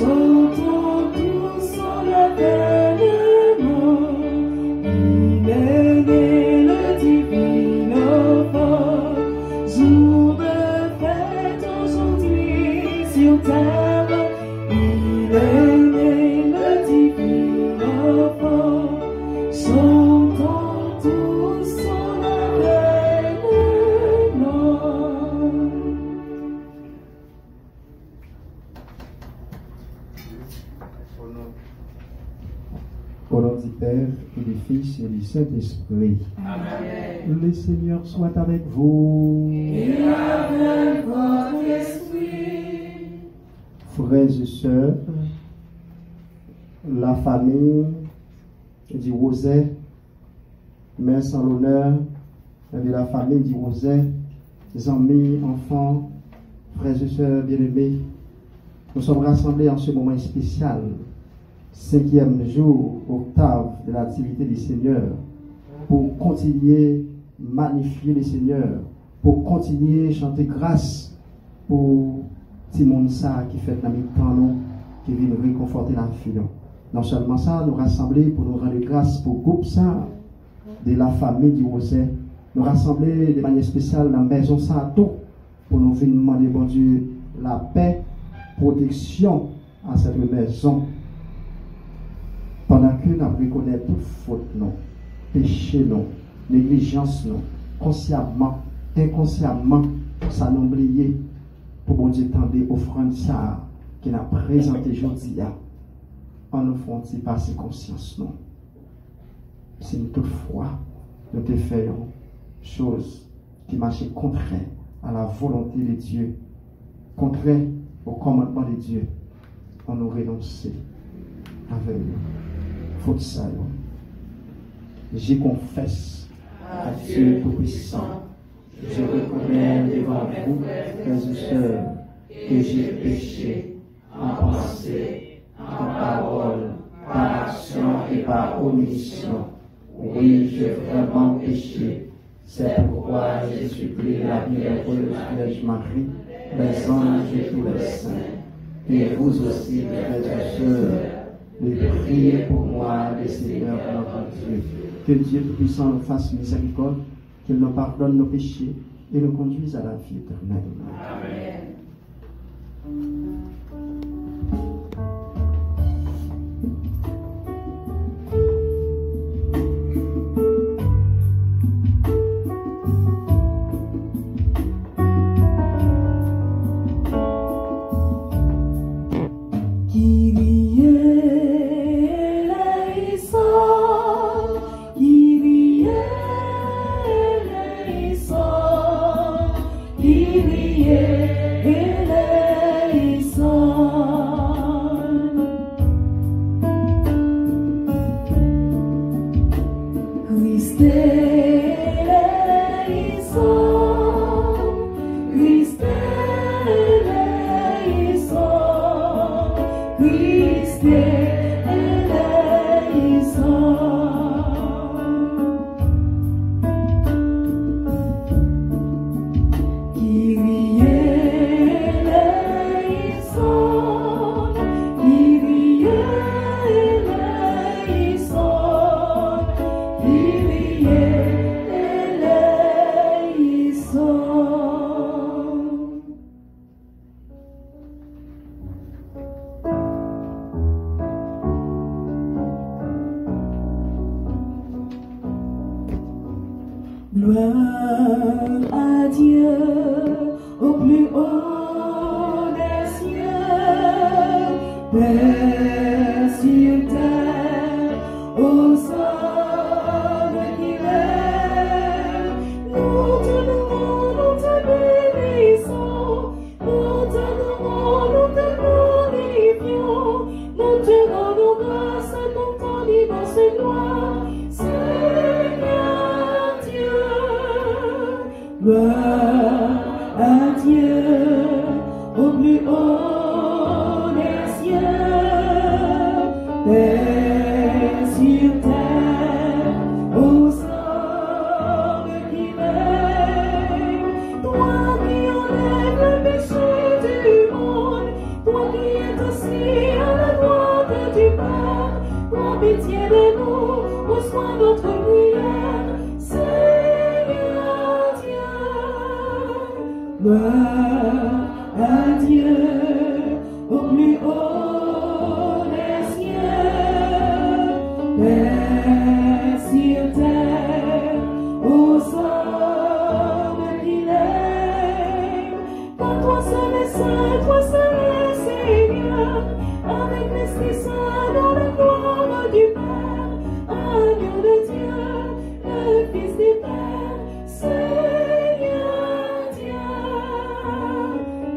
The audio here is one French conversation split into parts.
chantons tous en avènement. Il est né le divin enfant, jour de fête aujourd'hui sur terre. Il est né le divin enfant, chantons tous en avènement. Au nom du Père, et du Fils, et du Saint-Esprit. Amen. Le Seigneur soit avec vous. Et avec votre esprit. Frères et sœurs, la famille du Roset, mère sans l'honneur de la famille du Roset, les amis, enfants, frères et sœurs bien-aimés, nous sommes rassemblés en ce moment spécial, 5e jour, octave de l'activité du Seigneur, pour continuer à magnifier le Seigneur, pour continuer à chanter grâce pour Timon ça qui fait la mi-temps, qui vient nous réconforter la vie. Non seulement ça, nous rassembler pour nous rendre grâce pour le groupe ça, de la famille du Roset, nous rassembler de manière spéciale dans la maison ça tout, pour nous venir demander, bon Dieu, la paix, protection à cette maison. Pendant que nous reconnaissons toute faute, non, péché, non, négligence, non, consciemment, inconsciemment, ça nous oublié pour bon Dieu tendre offrande ça qu'il a présenté aujourd'hui en nous font passer conscience, non. Si nous toutefois nous te faisons chose qui marche contraire à la volonté de Dieu, contraire au commandement de Dieu, on nous renoncer avec faute ça. J'y confesse à Dieu Tout-Puissant, je reconnais devant vous, frères et sœurs, que j'ai péché en pensée, en parole, par action et par omission. Oui, j'ai vraiment péché. C'est pourquoi je supplie la bienheureuse Vierge Marie, les anges et tous les saints, et vous aussi, frères et sœurs, de prier pour moi, le Seigneur notre Dieu. Que Dieu Tout-Puissant nous fasse miséricorde, qu'il nous pardonne nos péchés et nous conduise à la vie éternelle. Amen. Gloire à Dieu au plus haut des cieux, paix sur terre, aux hommes qui rêvent. Nous te louons, nous te bénissons, nous te louons, nous te glorifions, nous te rendons grâce à ton immense gloire. Gloire à Dieu au plus haut des cieux, paix sur terre, aux hommes qui règnent. Toi qui enlèves le péché du monde, toi qui es aussi du Père, prends pitié de nous, reçois notre prière, Seigneur Dieu. Gloire à Dieu, au plus haut des cieux, Père sur terre, au sommet qu'il est. Car toi seul est saint, toi seul est Seigneur, avec l'Esprit Saint dans la gloire du Père, agneau de Dieu, le Fils du Père, Seigneur Dieu.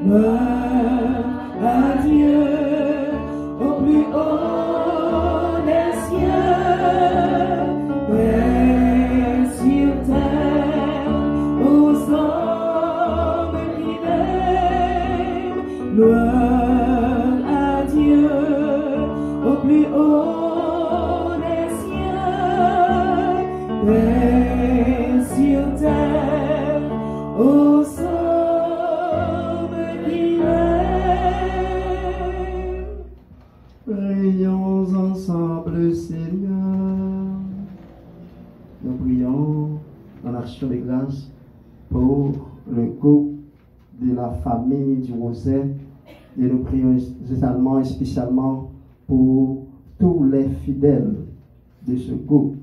Gloire à Dieu, au plus haut des cieux, Père sur terre, au sommet qu'il est. Gloire à Dieu, au plus haut des cieux, Père sur terre, au sommet qu'il est. Prions ensemble, Seigneur. Nous prions en action de grâce pour le groupe de la famille du Rosaire et nous prions également et spécialement pour tous les fidèles de ce groupe.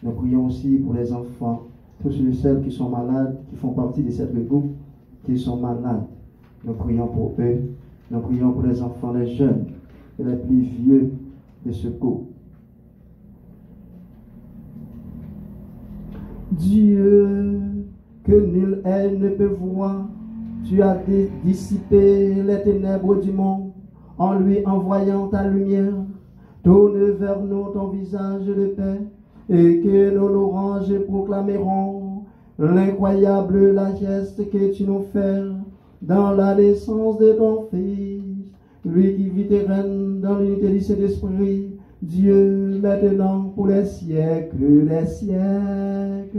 Nous prions aussi pour les enfants, tous ceux et celles qui sont malades, qui font partie de ce groupe, qui sont malades. Nous prions pour eux. Nous prions pour les enfants, les jeunes et les plus vieux de ce groupe. Dieu, que nul œil ne peut voir, tu as dissipé les ténèbres du monde en lui envoyant ta lumière. Tourne vers nous ton visage de paix et que nos louanges proclameront l'incroyable largesse que tu nous fais dans la naissance de ton Fils, lui qui vit et règne dans l'unité du Saint-Esprit, Dieu maintenant pour les siècles des siècles.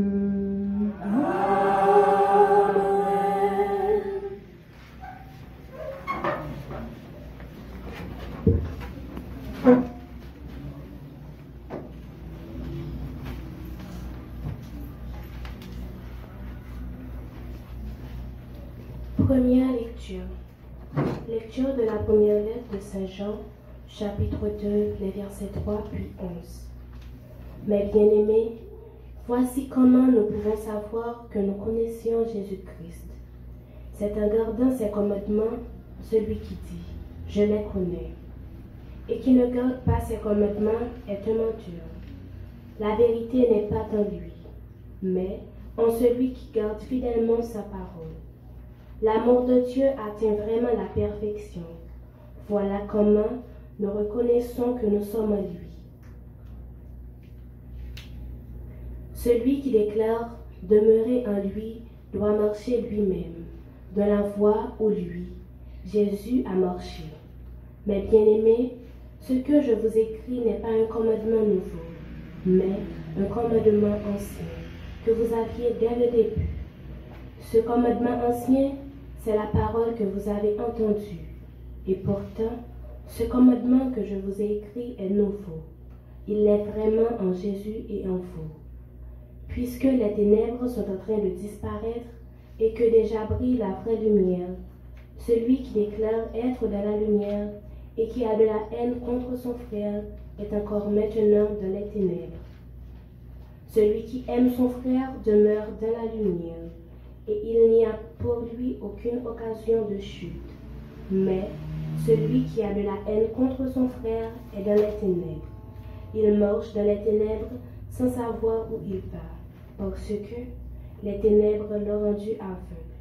Première lecture. Lecture de la première lettre de Saint Jean, chapitre 2, les versets 3 puis 11. Mes bien-aimés, voici comment nous pouvons savoir que nous connaissions Jésus-Christ. C'est en gardant ses commandements, celui qui dit « Je les connais » et qui ne garde pas ses commandements est un menteur. La vérité n'est pas en lui, mais en celui qui garde fidèlement sa parole. L'amour de Dieu atteint vraiment la perfection. Voilà comment nous reconnaissons que nous sommes en lui. Celui qui déclare demeurer en lui doit marcher lui-même, dans la voie où lui, Jésus, a marché. Mes bien-aimés, ce que je vous écris n'est pas un commandement nouveau, mais un commandement ancien, que vous aviez dès le début. Ce commandement ancien, c'est la parole que vous avez entendue. Et pourtant, ce commandement que je vous ai écrit est nouveau. Il l'est vraiment en Jésus et en vous. Puisque les ténèbres sont en train de disparaître et que déjà brille la vraie lumière, celui qui déclare être dans la lumière et qui a de la haine contre son frère est encore maintenant dans les ténèbres. Celui qui aime son frère demeure dans la lumière, et il n'y a pour lui aucune occasion de chute. Mais celui qui a de la haine contre son frère est dans les ténèbres. Il marche dans les ténèbres sans savoir où il va, parce que les ténèbres l'ont rendu aveugle.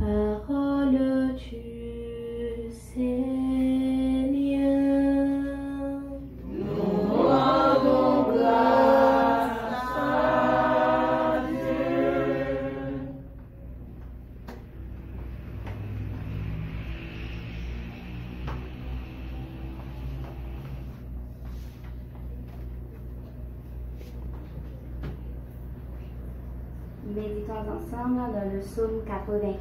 Parole du Seigneur. Nous rendons grâce à Dieu. Méditons ensemble dans le psaume 95.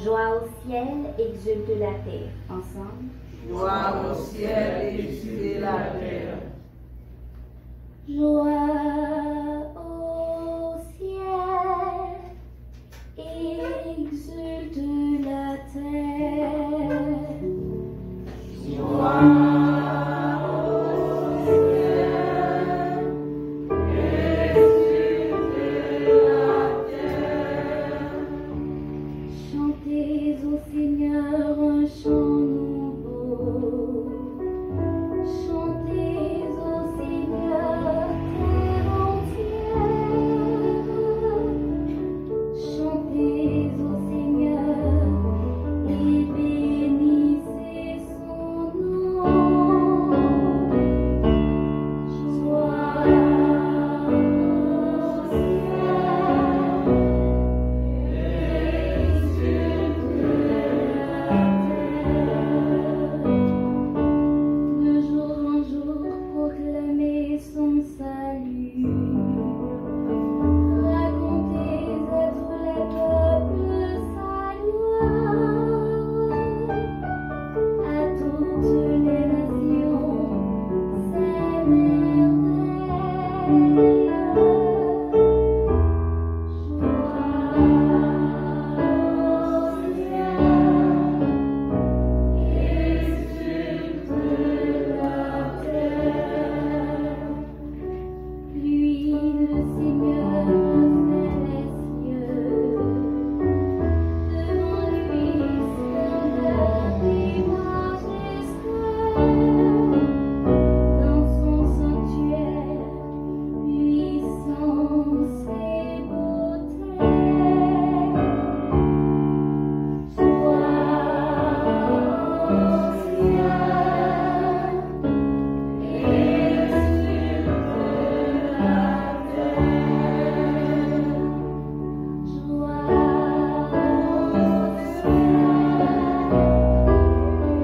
Joie au ciel, exulte la terre. Ensemble. Joie gloire au ciel et sur la terre. Joie au ciel, exulte la terre. Joie. Chantez au Seigneur un chant nouveau. Chantez au Seigneur terre entière. Chantez au Seigneur et bénissez son nom. Joie au ciel. De jour en jour, proclamez son salut. Racontez à tous les peuples sa gloire. À toutes les nations, ses merveilles. Lui, le Seigneur, a fait les cieux. Devant lui, splendeur et majesté. Dans son sanctuaire, puissance et beauté. Joie au ciel, exulte la terre. Joie au ciel,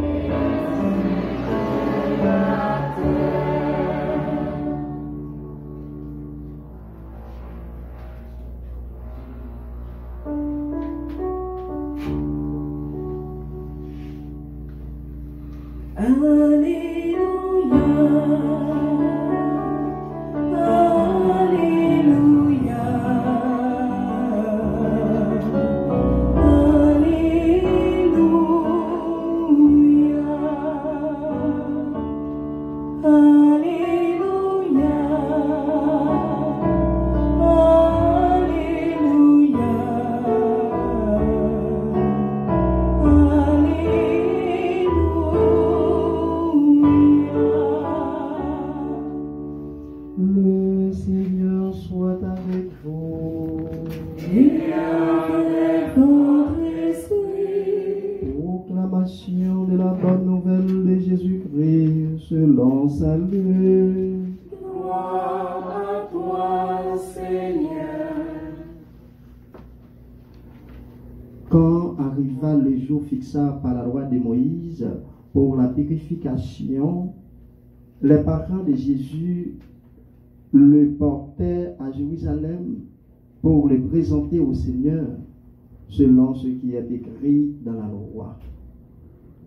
exulte la terre. Le Seigneur soit avec vous. Et avec votre esprit. Proclamation de la bonne nouvelle de Jésus-Christ selon saint Luc. Gloire à toi, Seigneur. Quand arriva le jour fixé par la loi de Moïse pour la purification, les parents de Jésus le portaient à Jérusalem pour le présenter au Seigneur selon ce qui est écrit dans la loi.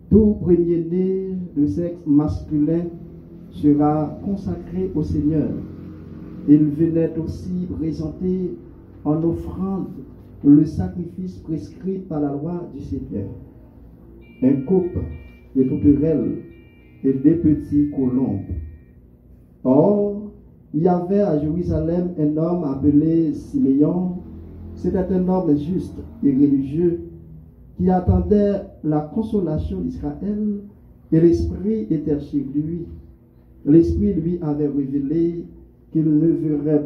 Tout premier-né de sexe masculin sera consacré au Seigneur. Il venait aussi présenter en offrande le sacrifice prescrit par la loi du Seigneur. Un couple de tourterelles et des petits colombes. Or, il y avait à Jérusalem un homme appelé Siméon. C'était un homme juste et religieux qui attendait la consolation d'Israël, et l'Esprit était sur lui. L'Esprit lui avait révélé qu'il ne verrait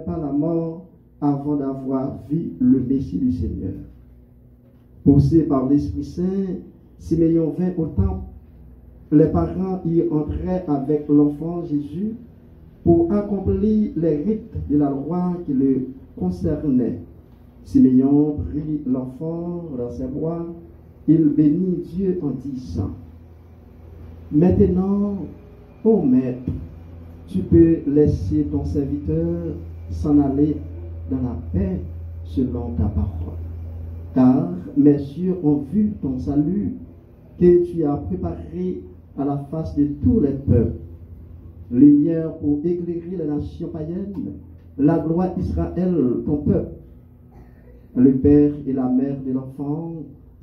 pas la mort avant d'avoir vu le Messie du Seigneur. Poussé par l'Esprit Saint, Siméon vint au temple. Les parents y entraient avec l'enfant Jésus pour accomplir les rites de la loi qui le concernaient. Siméon prit l'enfant dans ses bras. Il bénit Dieu en disant: Maintenant, ô Maître, tu peux laisser ton serviteur s'en aller dans la paix selon ta parole. Car mes yeux ont vu ton salut, que tu as préparé à la face de tous les peuples, lumière pour éclairer les nations païennes, la gloire d'Israël, ton peuple. Le père et la mère de l'enfant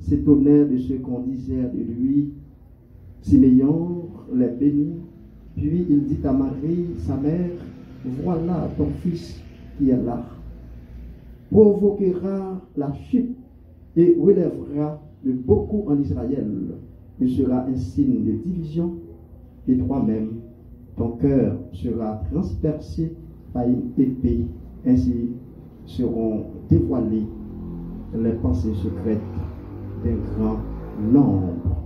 s'étonnèrent de ce qu'on disait de lui. Siméon les bénit, puis il dit à Marie, sa mère, voilà ton fils qui est là, provoquera la chute et relèvera de beaucoup en Israël. Il sera un signe de division, et toi-même, ton cœur sera transpercé par une épée. Ainsi seront dévoilées les pensées secrètes d'un grand nombre.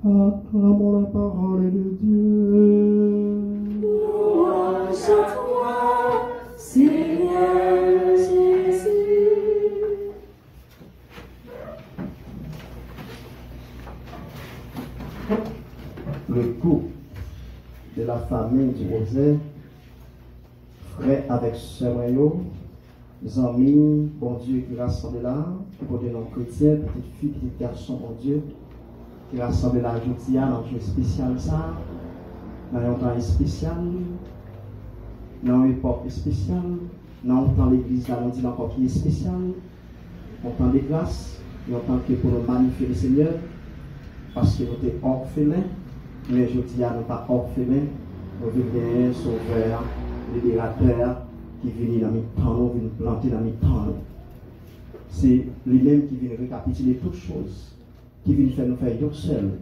Acclamons la parole de Dieu. Louange à toi, Seigneur Jésus. Le couple de la famille du Rosaire, frère avec sœur Mayo, les amis, bon Dieu qui rassemble là, pour des non-chrétiens, petites filles, petits garçons, bon Dieu, qui rassemble là aujourd'hui dans un jour spécial, ça, dans un temps spécial, dans une époque spéciale, dans un temps l'église là, on dit encore qui est spécial, on temps de grâce, et on temps que pour nous magnifier le Seigneur, parce que nous sommes orphelins, mais aujourd'hui nous ne sommes pas orphelins, nous vivons un sauveur, libérateur, qui vient dans mes temps, nous vient planter dans mes temps. C'est lui-même qui vient récapituler toutes choses, qui vient faire nous faire tout seul.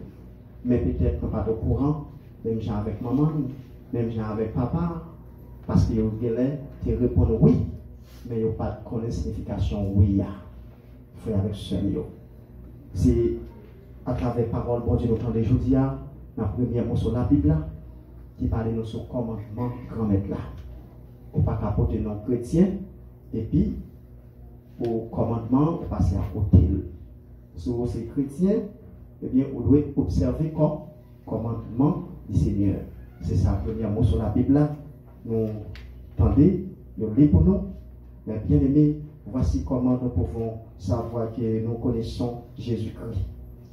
Mais peut-être pas au courant, même gens avec maman, même gens avec papa, parce que vous voulez te répondre oui, mais vous pas de connaître signification oui, frère avec sœur. C'est à travers la parole, bon Dieu, nous entendons aujourd'hui, la première mot sur la Bible, qui parle de nos commandements grand-maître là. Ou pas capoter nos chrétiens, et puis, au commandement, passer à côté. Si vous êtes chrétien, eh bien, vous devez observer comme commandement du Seigneur. C'est ça, le premier mot sur la Bible. Nous entendez, nous lisons pour nous. Mais bien aimé, voici comment nous pouvons savoir que nous connaissons Jésus-Christ.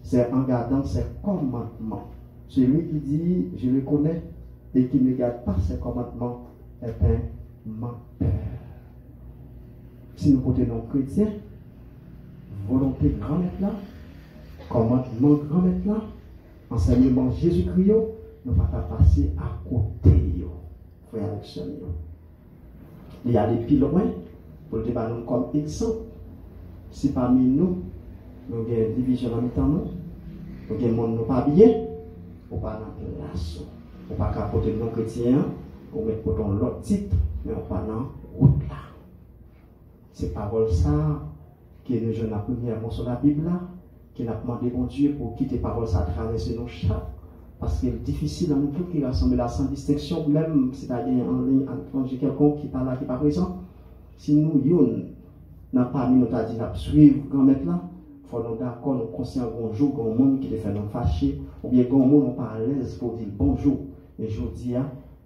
C'est en gardant ses commandements. Celui qui dit, je le connais, et qui ne garde pas ses commandements, est un menteur. Si nous portons chrétiens, volonté grand-maître là, commandement grand-maître là, enseignement Jésus-Christ, nous ne pouvons pas passer à côté, frère avec sœur. Il y a des plus loin, pour le débat comme exemple. Si parmi nous, nous avons une division dans le temps, nous avons un monde pas bien, ou pas dans la place, ou pas capoter nos chrétiens, ou mettre pour l'autre titre, mais on pas dans route là. C'est parole ça que nous jeunes la première mot sur la Bible là, qui n'a demandé bon Dieu pour quitter parole ça traverser nos chats, parce que c'est difficile dans nous tous qui rassemblent là sans distinction, même si tu as en ligne étranger quelqu'un qui parle là qui n'est pas présent. Si nous n'a pas mis notre dit à suivre grand-maître là, il faut nous d'accord, nous conscients qu'on joue, qu'on monde qui te fait nous fâcher, ou bien qu'on monde nous pas à l'aise pour dire bonjour. Et je dis,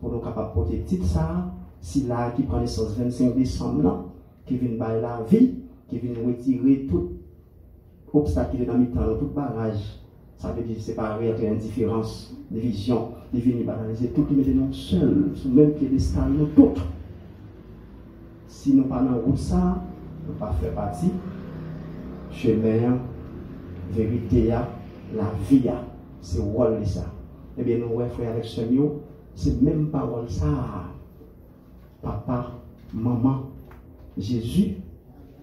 pour nous capables de porter titre ça, si là qui prend naissance 25 décembre là, qui vient de la vie, qui vient retirer tout obstacle qui est dans le temps, tout barrage, ça veut dire séparer entre indifférence, division, de venir banaliser tout qui met nous seuls, sous le même piédestal, nous tous. Si nous pas dans route ça, nous pas faire partie chemin, vérité, la vie, c'est rôle ça. Eh bien, nous, frères avec ce mot, c'est même parole ça. Papa, maman, Jésus,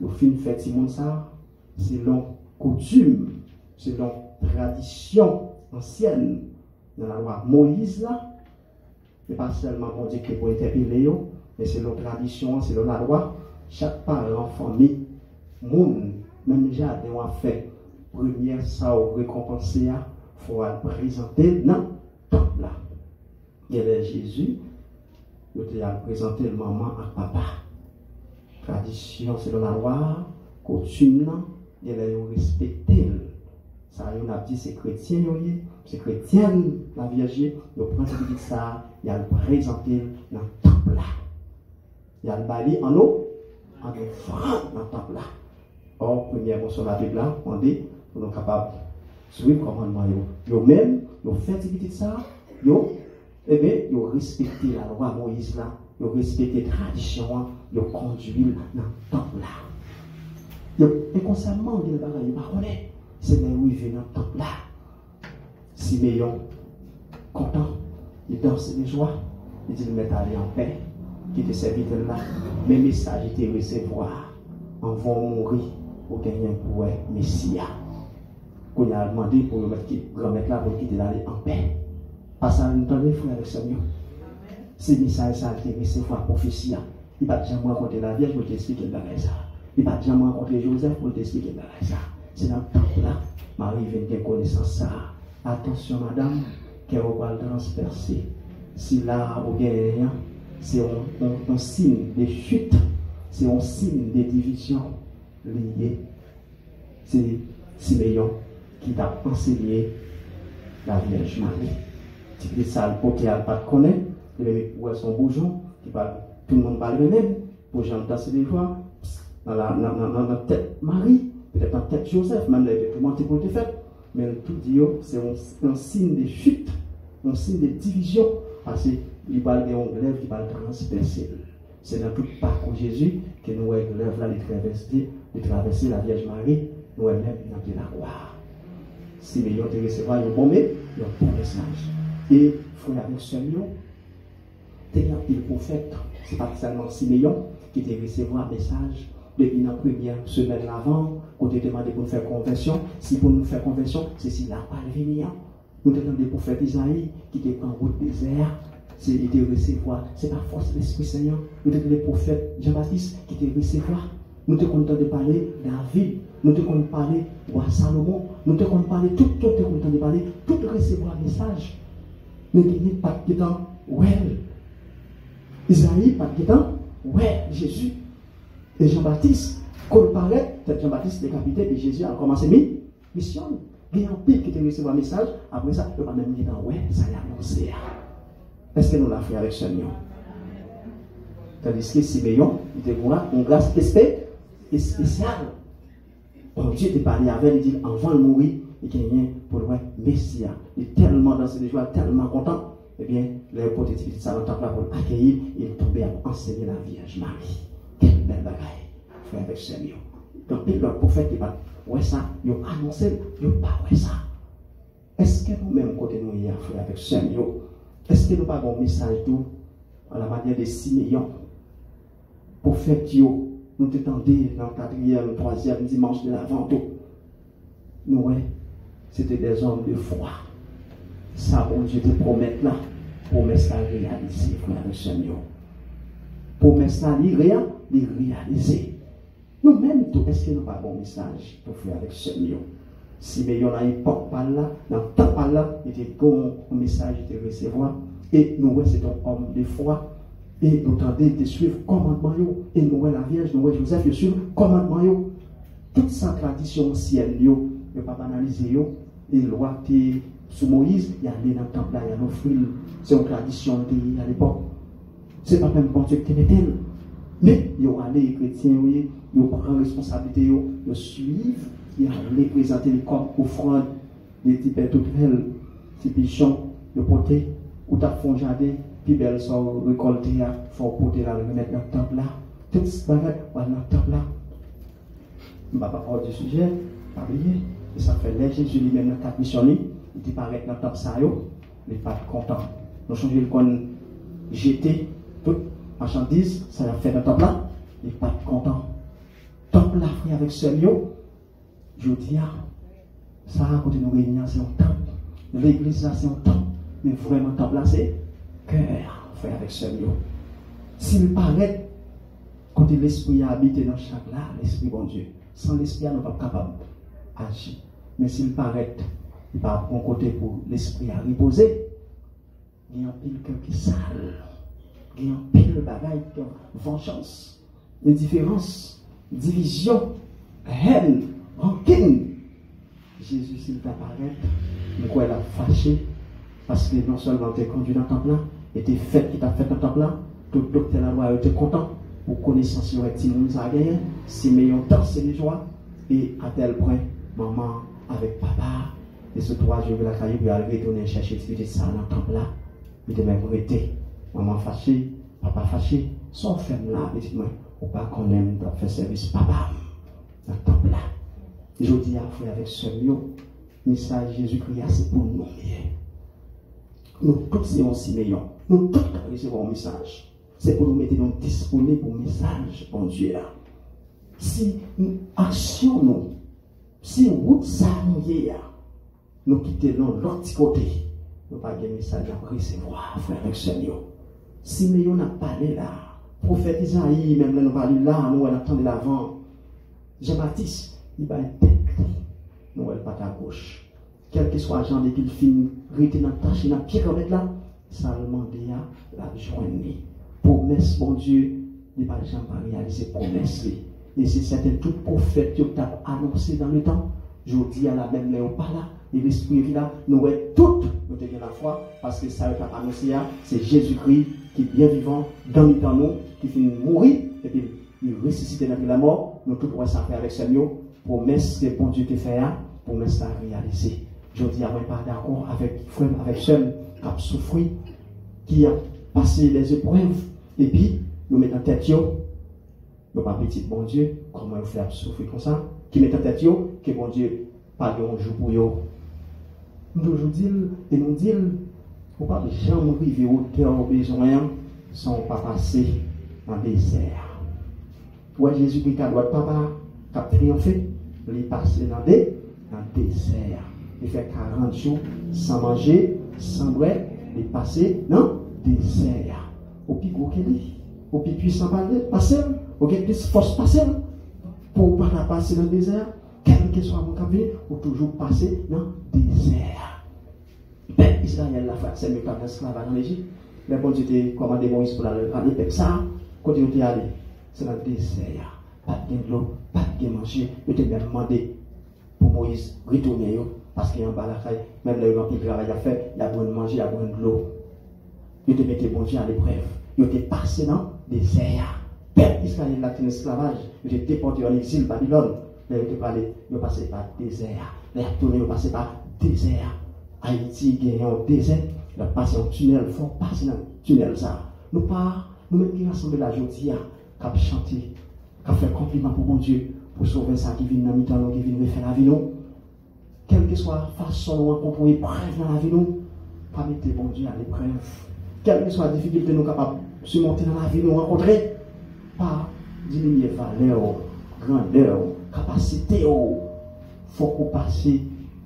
nous finissons faire tout ça, selon coutume, selon tradition ancienne, dans la loi Moïse là, et pas seulement on dit que pour interpeller, mais selon tradition, selon la loi, chaque parent, famille, monde, même jardin on a fait, première ça ou récompenser, il faut présenter dans le temple là. Il y a Jésus, il a présenté le maman à papa. Tradition selon la loi, coutume, il a respecté. Ça, on a dit c'est chrétien, c'est chrétienne, la Vierge, il prend ça, il a présenté dans le temple là. Il a le bali en eau, en offrande dans le temple là. Or, première sur la Bible là, on dit, pour nous capables suivre le commandement. Yo même, yo fait activité de ça, yo respecté la loi Moïse là, yo respecté la tradition, yo conduit dans le temple là. Yo inconsciemment, il va pas connaître, c'est là où il vient dans le temple là. Siméon, content, il danse de joie, il dit, le mettre aller en paix, qui te servit de là, mes messages étaient recevoir, en vont mourir pour gagner pour Messia. Qu'on a demandé pour le remettre là pour quitter l'aller en paix. Parce que nous entendons, frère Alexandre, ces messages ça a été recevoir prophétie. Il va jamais rencontrer la Vierge pour t'expliquer le bagage ça. Il va jamais rencontrer Joseph pour t'expliquer le bagage ça. C'est dans le temps là, Marie vient de connaissance ça. Attention madame, qu'elle va le transpercer. Si là, au gagnant, c'est un signe de chute, c'est un signe de division liée. C'est Siméon qui t'a enseigné la Vierge Marie. Tu dis ça, le côté à pas connaître, où est son bourgeon, tout le monde parle de même, pour j'entends ces fois, dans la tête Marie, peut-être dans la tête Joseph, même les documents pour te faire, mais tout dit, c'est un signe de chute, un signe de division, parce qu'il parle de glaive qui va transpercer. C'est dans tout le parcours de Jésus que nous avons glaive là de traverser la Vierge Marie, nous avons même dans la gloire. Si nous avons recevoir le bon message. Et frère avec Seigneur, il prophète, c'est pas seulement Siméon qui te recevoir un message depuis la première semaine avant, quand tu demandé pour nous faire conversion. Si pour nous faire conversion, c'est si la pas venir. Nous avons des prophètes Isaïe qui étaient en route désert, c'est de recevoir, c'est la force de l'Esprit Seigneur. Nous avons des prophètes Jean-Baptiste qui étaient recevoir. Nous sommes contents de parler David, nous sommes contents de parler roi Salomon, nous sommes contents de parler, tout est content de parler, tout recevoir un message. Mais il n'y a pas de temps, ouais. Isaïe, pas de temps, ouais, Jésus. Et Jean-Baptiste, quand il parlait, Jean-Baptiste décapité, et Jésus a commencé à mission. Il y a un pire qui te recevoir un message, après ça, il va même dire, ouais, ça y a annoncé. Est-ce que nous l'avons fait avec Seigneur? Tandis que Siméon, il te voit une grâce spéciale. Quand Dieu te parlait avec, il dit, avant de mourir, il y a rien pour le Messia. Il est tellement dans ses joies, tellement content. Eh bien, les hypothétiques de ça, dans le temple pour l'accueillir, il est tombé à enseigner la Vierge Marie. Quelle belle bagaille, frère avec Seigneur. Donc, le prophète qui va, ouais, ça, il a annoncé, il n'a pas, ouais, ça. Est-ce que nous-mêmes, côté nous, hier, frère avec Seigneur, est-ce que nous n'avons pas un message tout à la manière de Siméon? Prophète, nous t'étendons dans le 4e, 3e dimanche de l'Avent. Nous, ouais, c'était des hommes de foi. Ça, bon Dieu te promet là, promesse à réaliser, frère avec Seigneur. Promesse à réaliser. Nous-mêmes, tout, est-ce que nous n'avons pas un bon message pour faire avec Seigneur? Si il a une porte par là, dans le temps par là, il était comme un message de recevoir. Et nous, c'est un homme de foi. Et nous tendons de suivre le commandement. Et nous, la Vierge, nous, Joseph, de suivre le commandement. Toute sa tradition ancienne, il ne pas banaliser. Et le roi qui sous Moïse, il y a allé dans le temple là, il y a offert. C'est une tradition à l'époque. Ce n'est pas même bon Dieu qui te met. Mais il y a allé, les chrétiens, ils prennent responsabilité, ils suivent. Il a présenté les corps offrandes, des petits pétoutrelles, des petits pichons, de porter, ou t'as fait un jardin, puis belles sont récoltées, il faut porter là, le mettre dans le temple là. Tout ce bagage, on va dans le temple là. Je ne vais pas parler du sujet, pas oublier. Et ça fait les Jésus lui-même dans 4 missions, il paraît dans le temple ça, il n'est pas content. Nous changeons le con jeter toute marchandise, ça l'a fait dans le temple là, il n'est pas content. Temple là, frère, avec Seigneur. Je dis, ça, à côté de nos réunions, c'est un temple. L'église, là, c'est un temple. Mais vraiment, le temple, là, c'est cœur, frère, avec Seigneur. S'il paraît, quand l'esprit a habité dans chaque là, l'esprit, bon Dieu, sans l'esprit, on n'est pas capable d'agir. Mais s'il paraît, il n'y a pas un côté pour l'esprit à reposer, il y a un pile cœur qui sale. Il y a un pile bagaille, vengeance, indifférence, division, haine. Rancune. Jésus, s'il t'apparaît, nous quoi, il a fâché, parce que non seulement tu es conduit dans le temple là, et tes fêtes qui t'a fait dans le temple là, tout le docteur la loi était content, pour connaissance sur petit monde ça a gagné, Siméon dansait les joies, et à tel point, maman avec papa, Et ce 3 jours, la caillou, il arrive, retourner chercher ça dans le temple là. Il te même arrêté. Maman fâchée, papa fâché. Son femme là, dites-moi, ou pas qu'on aime de faire service papa dans le temple là. Je dis à frère avec ce mio, message Jésus-Christ, c'est pour nous. Nous tous sommes aussi meilleurs. Nous tous recevons un message. C'est pour nous mettre nous disponibles pour le message, bon Dieu là. Si nous actions nous, si route ça nous quittons l'autre côté, nous pas de message à recevoir, frère avec ce mio. Si nous n'a parlé là, prophète Isaïe, même là nous parlons là, nous attendons l'avant. Jean-Baptiste, il va être nous elle pas à gauche. Quel que soit l'agent qu'il finit, rester dans la tâche, dans le pied comme là, ça demande à la joindre. Promesse, bon Dieu, n'est pas jamais réaliser promesse. Et c'est certain, tout prophète qui t'a annoncé dans le temps, je dis à la même là, pas là, et l'esprit là, nous sommes toutes, nous tenons la foi, parce que ça t'a annoncé, c'est Jésus-Christ qui est bien vivant dans le temps, nous, qui finit de mourir, et puis il ressuscite dans la mort, nous tous pourrons s'en faire avec ce mieux, promesse que bon Dieu te fait, promesse à réaliser. Je dis à moi pas d'accord avec frère, avec ceux qui ont souffert, qui ont passé les épreuves, et puis nous mettons en tête, nous pas petit bon Dieu, comment nous faire souffrir comme ça, qui met en tête, que bon Dieu, pas de jour pour eux. Nous disons, et nous disons, il ne faut pas jamais arriver au cœur aux besoins sans pas passer dans le désert. Ouais, Jésus-Christ a droit de papa, qui a triomphé, il est passé dans le désert. Il fait 40 jours sans manger, sans boire, il est passé dans le désert. Au plus gros qu'il est, au plus puissant passer, au plus force passer, pour ne pas passer dans le désert, quel que soit mon cabinet, ou toujours passer dans le désert. Ben, Israël l'a fait, c'est le cas d'esclavage en Égypte. Mais bon Dieu t'a commandé Moïse pour aller avec ça, quand il est allé, c'est dans le désert. Pas de l'eau, pas de manger. Il t'a même demandé pour Moïse retourner, parce qu'il y a un balafay, même là, il y a un travail à faire, il y a besoin de manger, il y a besoin de l'eau. Il te mettait bon Dieu à l'épreuve. Il te passé dans le désert. Père Israël a été en esclavage, il était déporté en exil Babylone. Mais il te parlait, il passait par le désert. Il a tourné, il passait par le désert. Haïti gagne un désert, il a passé un tunnel, il faut passer dans le tunnel ça. Nous même qui rassemblent la journée, qui a chanté, qui a fait compliment pour mon Dieu, pour sauver ça qui vient dans le temps, qui vient refaire la vie nous. Quelle que soit la façon dont on comprend épreuve dans la vie nous, pas mettre bon Dieu à l'épreuve. Quelle que soit la difficulté nous capables de surmonter dans la vie nous rencontrer, pas diminuer valeur, grandeur, capacité, il faut qu'on passe. Je ne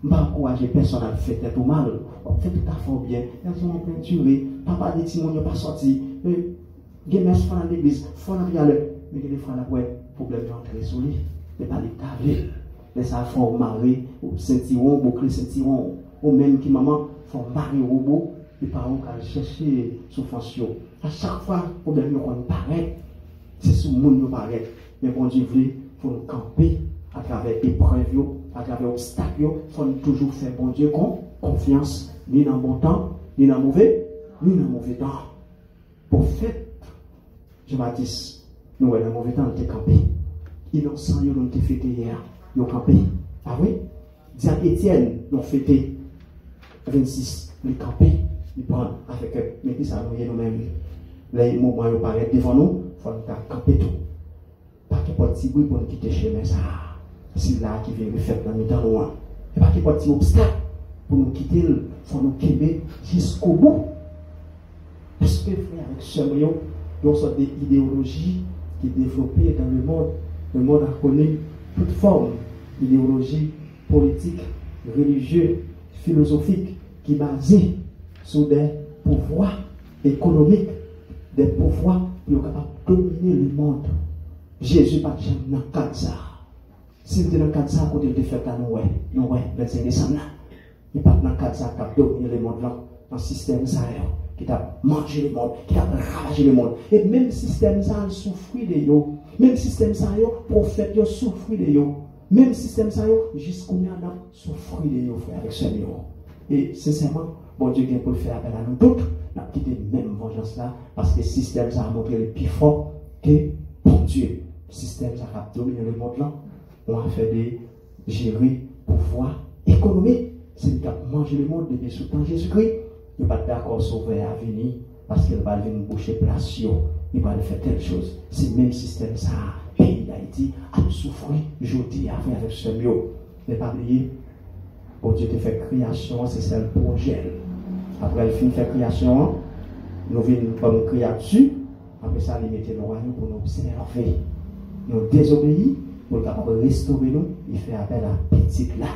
vais pas encourager personne à faire tout mal. On fait tout à fait bien. Ils sont en peinture. Papa dit si on n'est pas sorti. Il y a des gens dans l'église. Il faut aller à l'heure. Mais il y a des fois, le problème est très solide. Il n'y a pas de cavé. Les enfants marrer, ou ceinturon, boucler ceinturon. Ou même qui maman font marrer au robot. Les parents qui chercher souffrance. À chaque fois, le problème est pareil. C'est sous le monde qui paraît. Mais bon Dieu veut, il faut nous camper à travers épreuves, à travers obstacles. Il faut toujours faire bon Dieu confiance, ni dans le bon temps, ni dans le mauvais temps. Pour fait, Jean-Baptiste, nous, dans le mauvais temps, nous sommes campés. Innocent, nous avons fêté hier, nous sommes campés. Ah oui? Dieu Étienne, nous avons fêté 26, nous sommes campés. Nous prenons avec eux, mais qui ça nous-mêmes. Les moments où paraît devant nous, il faut nous camper tout. Pas qu'il y ait petit bruit pour nous quitter chez nous. C'est là qui vient le faire dans le temps noir. Et pas qu'il y ait petit obstacle pour nous quitter, il faut nous quitter jusqu'au bout. Parce que, frère, avec ce moyen, il y a une sorte d'idéologie qui est développée dans le monde. Le monde a connu toute forme d'idéologie politique, religieuse, philosophique, qui est basée sur des pouvoirs économiques, des pouvoirs qui sont capables de dominer le monde. Jésus pas jamais dans le cadre ça. S'il était dans le cadre ça, quand il était fait à nous, 25 décembre, il pas dans le cadre ça qui a dominé le monde là, dans le système ça, qui a mangé le monde, qui a ravagé le monde. Et même le système ça, il souffre de yo. Même le système ça, le prophète, il souffre de yo. Même le système ça, jusqu'où il y a souffre de yo, frère, avec ce yo. Et sincèrement, bon Dieu vient pour le faire appel à nous toutes, nous avons quitté même vengeance là, parce que le système ça a montré le plus fort que bon Dieu. Le système ça a dominé le monde là, on a fait des gérer pouvoir économique. c'est le cap manger le monde depuis sous temps Jésus-Christ. Il n'est pas d'accord sauver à venir parce qu'il va venir boucher place, il va faire telle chose. C'est le même système ça. Pays d'Haïti a souffert aujourd'hui avec ce mieux. Ne pas oublier, bon Dieu te fait création, c'est celle pour gel. Après il finit faire création, nous venons comme créature. Après ça, il mettait nos royaumes pour nous observer. Nous désobéir pour capable restaurer nous. Il fait appel à petite là.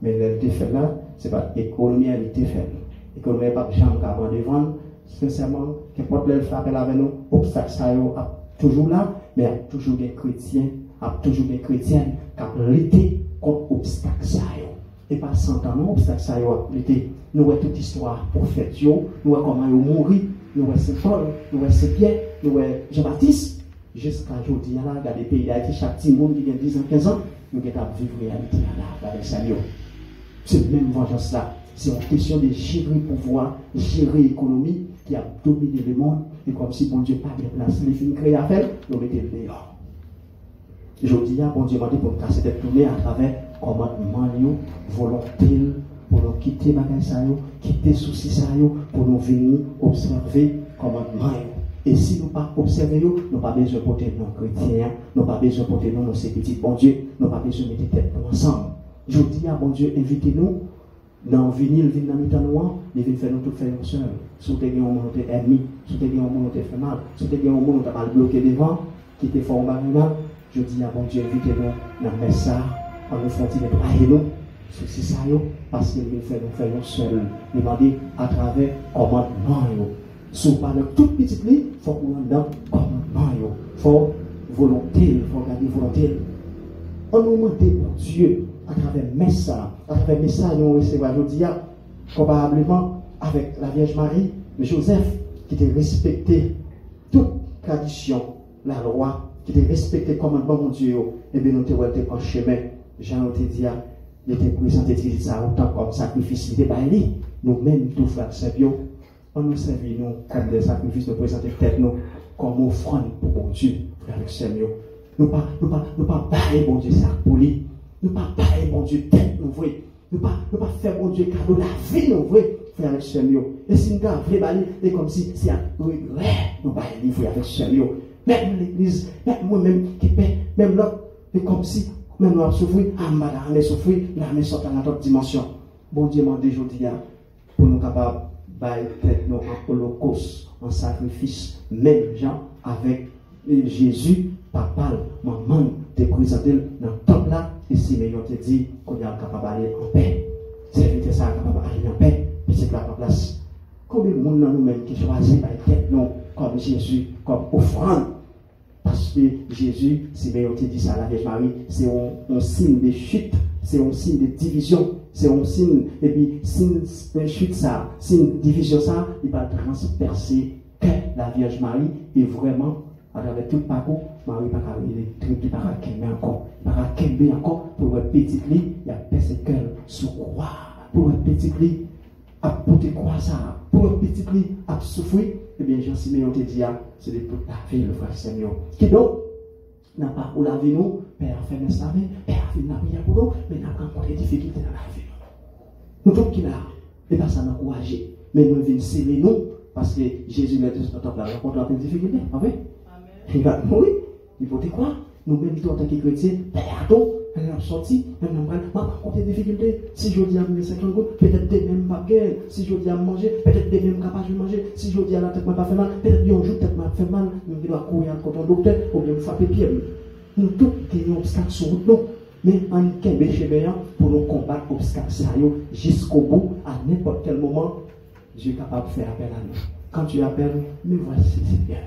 Mais le fait là, ce n'est pas l'économie, elle était faite. L'économie n'est pas jamais capable de vendre. Sincèrement, qu'importe le fait appel avec nous, obstacle ça est toujours là, mais il y a toujours des chrétiens, il y a toujours des chrétiennes qui ont lutté contre l'obstacle ça. Et pas 100 ans, non, obstacle ça a lutté. Nous avons toute histoire pour faire, nous avons comment ils ont mouru. Nous avons Saint-Paul, nous avons Saint-Pierre, nous avons Jean-Baptiste. Jusqu'à aujourd'hui, dans les pays d'Haïti, chaque petit monde qui a 10 ans, 15 ans, nous avons vivre réalité avec ça. C'est la même vengeance là. C'est une question de gérer le pouvoir, gérer l'économie qui a dominé le monde. Et comme si bon Dieu n'a pas bien placé les films créés à faire, nous mettons le dehors. Aujourd'hui, bon Dieu m'a dit pour nous casser cette tournée à travers commandement volonté pour nous quitter les quitter les soucis, pour nous venir observer commandement. Et si nous ne pas observer, nous n'avons pas besoin de porter nos chrétiens, nous n'avons pas besoin de porter nos ces petits bon Dieu, nous n'avons pas besoin de mettre tête ensemble. Je dis à bon Dieu, invitez-nous dans venir dans le temps il vient faire nous tout faire seul. Si vous avez un monde ennemi, si vous avez un monde qui fait mal, si vous avez un monde qui va bloquer devant, qui te fait un mal, je dis à bon Dieu, invitez-nous dans le message, en nous faisant nettoyer nous. C'est ça, parce qu'il veut faire nous faire seul. Il m'a dit à travers commandement. Si vous parlez de toute petite ligne, il faut que vous ayez dans commandement. Il faut volonté, il faut garder volonté. On nous demande pour Dieu à travers le message, nous recevons aujourd'hui, probablement avec la Vierge Marie, Joseph, qui était respecté toute tradition, la loi, qui était respecté le commandement de Dieu, et bien nous avons été en chemin. Jean te dit, il était présenté ça autant comme sacrifice, il était pas allé. Nous-mêmes, tous frères Saint-Bio, on nous servit nous comme des sacrifices, nous présenter peut-être nous comme offrande pour bon Dieu, frères Saint-Bio. Nous pas bailler bon Dieu ça pour lui. Nous pas bailler bon Dieu tête nous voyons. Nous pas faire bon Dieu cadeau la vie nous voyons, frères Saint-Bio. Et si nous avons fait bailler, c'est comme si c'est un regret nous bailler frères Saint-Bio. Même l'église, même moi-même qui paie, même l'autre, c'est comme si même nous avons souffert, on a souffert, nous avons sorti dans notre dimension. Bon Dieu m'a dit aujourd'hui pour nous capables de faire nous en holocauste, en sacrifice, même gens avec Jésus, papa, maman, te présenter dans le temple là, et si mais on te dit qu'on est capable d'aller en paix. C'est ça, capable d'aller en paix, puis c'est la place. Combien de monde nous-mêmes qui choisissent d'être nous comme Jésus, comme offrande? Parce que Jésus, si bien on te dit ça à la Vierge Marie, c'est un signe de chute, c'est un signe de division, c'est un signe, et puis signe de chute ça, signe de division ça, il va transpercer que la Vierge Marie est vraiment, à travers tout le parcours, Marie n'a pas qu'aimer encore, il n'a pas qu'aimer encore pour être petit lit, il y a percé cœur sous croix, pour être petit lit, à porter quoi ça, pour être petit lit, à souffrir. Eh bien, Jean-Siméon te dit, c'est de toute ta vie, le frère Seigneur. Qui donc n'a pas pour la vie, nous, Père a fait mes savés, Père a fait la prière pour nous, mais n'a pas rencontré des difficultés dans la vie. Nous tous qui là, et pas ça m'encourager, mais nous venons serrer nous, parce que Jésus m'a dit, on a rencontré des difficultés, en fait. Il va mourir, il faut te croire. Nous-mêmes, en tant que chrétiens, pardon, elle a sorti, elle a rencontré des difficultés. Si je dis à mes 50 gouttes, peut-être des mêmes pas guerre. Si je dis à manger, peut-être des mêmes capables de manger. Si je dis à la tête, pas fait mal, peut-être un jour, tête m'a fait mal, nous devons courir contre un docteur, ou bien frapper pied. Nous tous gagnons obstacle sur nous. Mais en Québec, chez Béan, pour nous combattre l'obstacle jusqu'au bout, à n'importe quel moment, Dieu est capable de faire appel à nous. Quand tu appelles, mais voici, c'est bien.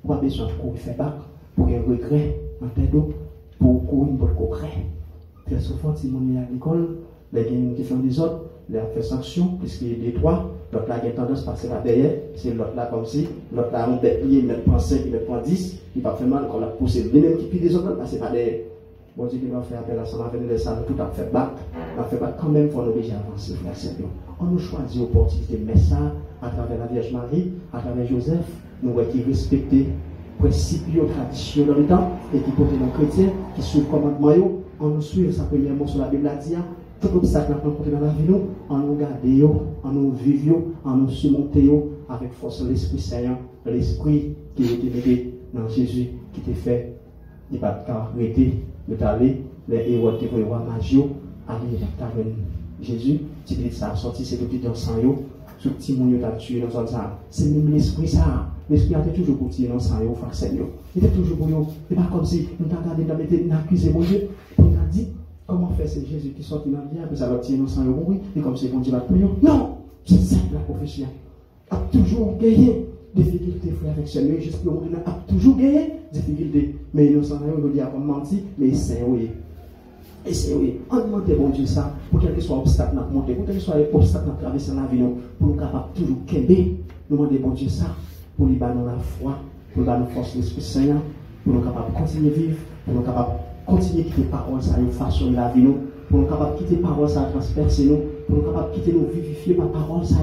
On n'a pas besoin de courir faire bac pour un regret en tête d'eau, pour courir pour concret. Très souvent, si on est à l'école, les gens qui font des autres, les fait sanction, puisqu'il y a des trois, l'autre là a tendance à passer là derrière, c'est l'autre là comme si, l'autre là on met plié, il met prend 5, il met prend 10, il va faire mal, on l'a poussé. Les mêmes qui pillent les autres, passer pas derrière. Bon Dieu qui va faire appel à ça, on va venir de ça, tout à fait bac, on va faire bac quand même, il faut nous obliger à avancer, frère Seigneur. On nous choisit l'opportunité de mettre ça à travers la Vierge Marie, à travers Joseph, nous qui respecter principes, traditions dans le temps, et qui portent nos chrétiens, qui suivent le commandement, on nous suit sa première mot sur la Bible, tout obstacle qu'on rencontre dans la vie, nous, en nous garder, en nous vivre, en nous surmonter avec force de l'Esprit Saint, l'Esprit qui est été dans Jésus, qui t'a fait, il va t'arrêter, de t'aller, les héros, les rois magiaux, aller dans Jésus, tu dis ça, sorti c'est tout dans sang, ce petit monde t'a tué dans ça. C'est même l'Esprit ça. L'Esprit a toujours pour tirer dans sang, Seigneur. Il était toujours pour nous. C'est pas comme si nous t'avons regardé dans accusé mon Dieu. On t'a dit, comment faire c'est Jésus qui sortit dans le diable, puis ça va tirer dans sang, oui, et comme c'est bon Dieu va te payer. Non! C'est ça la prophétie. A toujours gagné des difficultés, frère, avec Seigneur. J'espère que nous a toujours gagné des difficultés. Mais nous sommes là, nous disons qu'on menti, mais c'est oui. Et c'est oui, on demande bon Dieu ça, pour quel que soit l'obstacle à monter, pour quel que soit l'obstacle à traverser la vie, pour nous capables toujours qu'aimer, nous demander bon Dieu ça, pour nous donner la foi, pour nous donner la force de l'Esprit Saint, pour nous capables de continuer à vivre, pour nous capables de continuer à quitter parole, ça nous façonner la vie, pour nous capables de quitter parole, ça transpercer nous, pour nous capables de quitter nous vivifier par parole, ça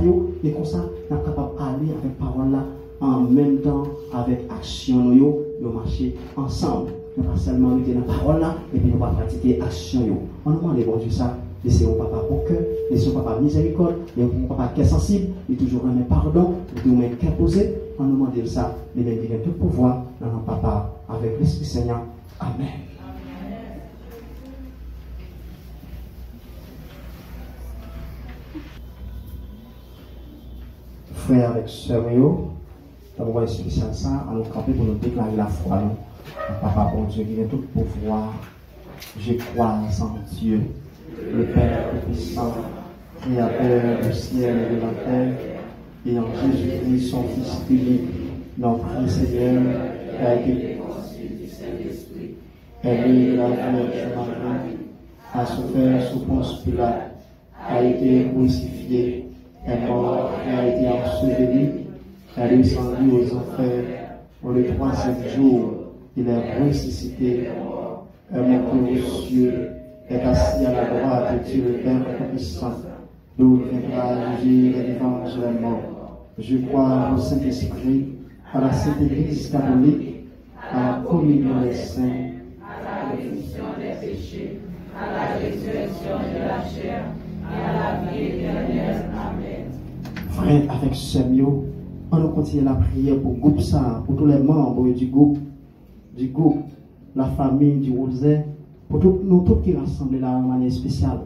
et comme ça, nous sommes capables d'aller avec parole là, en même temps avec action, nous marcher ensemble. Nous pas seulement mettre dans la parole là, et puis nous pas pratiquer action. On nous demande bon Dieu ça, laissez mon papa bon cœur, laissez mon papa miséricorde, et mon papa qui est sensible, il toujours remet pardon, il toujours met cœur posé. On nous demande ça, les mêmes tout pouvoir dans notre papa avec l'Esprit Seigneur. Amen. Frère avec sœur, nous avons spécial ça, à nous camper pour nous déclarer la foi. Papa, bon Dieu, qui vient tout pouvoir, je crois en Dieu, le Père Tout-Puissant, Créateur du ciel et de la terre, et en Jésus-Christ, son Fils unique, notre Seigneur, qui a été conçu du Saint-Esprit, élevé de la Vierge Marie, a souffert sous Ponce Pilate, a été crucifié, est mort et a été enseveli, est descendu aux enfers pour le troisième jour. Il est ressuscité, est monté aux cieux, est assis à la droite de Dieu le Père Tout-Puissant, d'où il viendra juger les vivants et les morts. Je crois au Saint-Esprit, à la Sainte Église catholique, à la communion des saints, à la rémission des péchés, à la résurrection de la chair, et à la vie éternelle. Amen. Frère, avec ce mot, on nous continue la prière pour le groupe ça, pour tous les membres du groupe, la famille du Rosaire, pour nous tous qui rassemblent là de manière spéciale.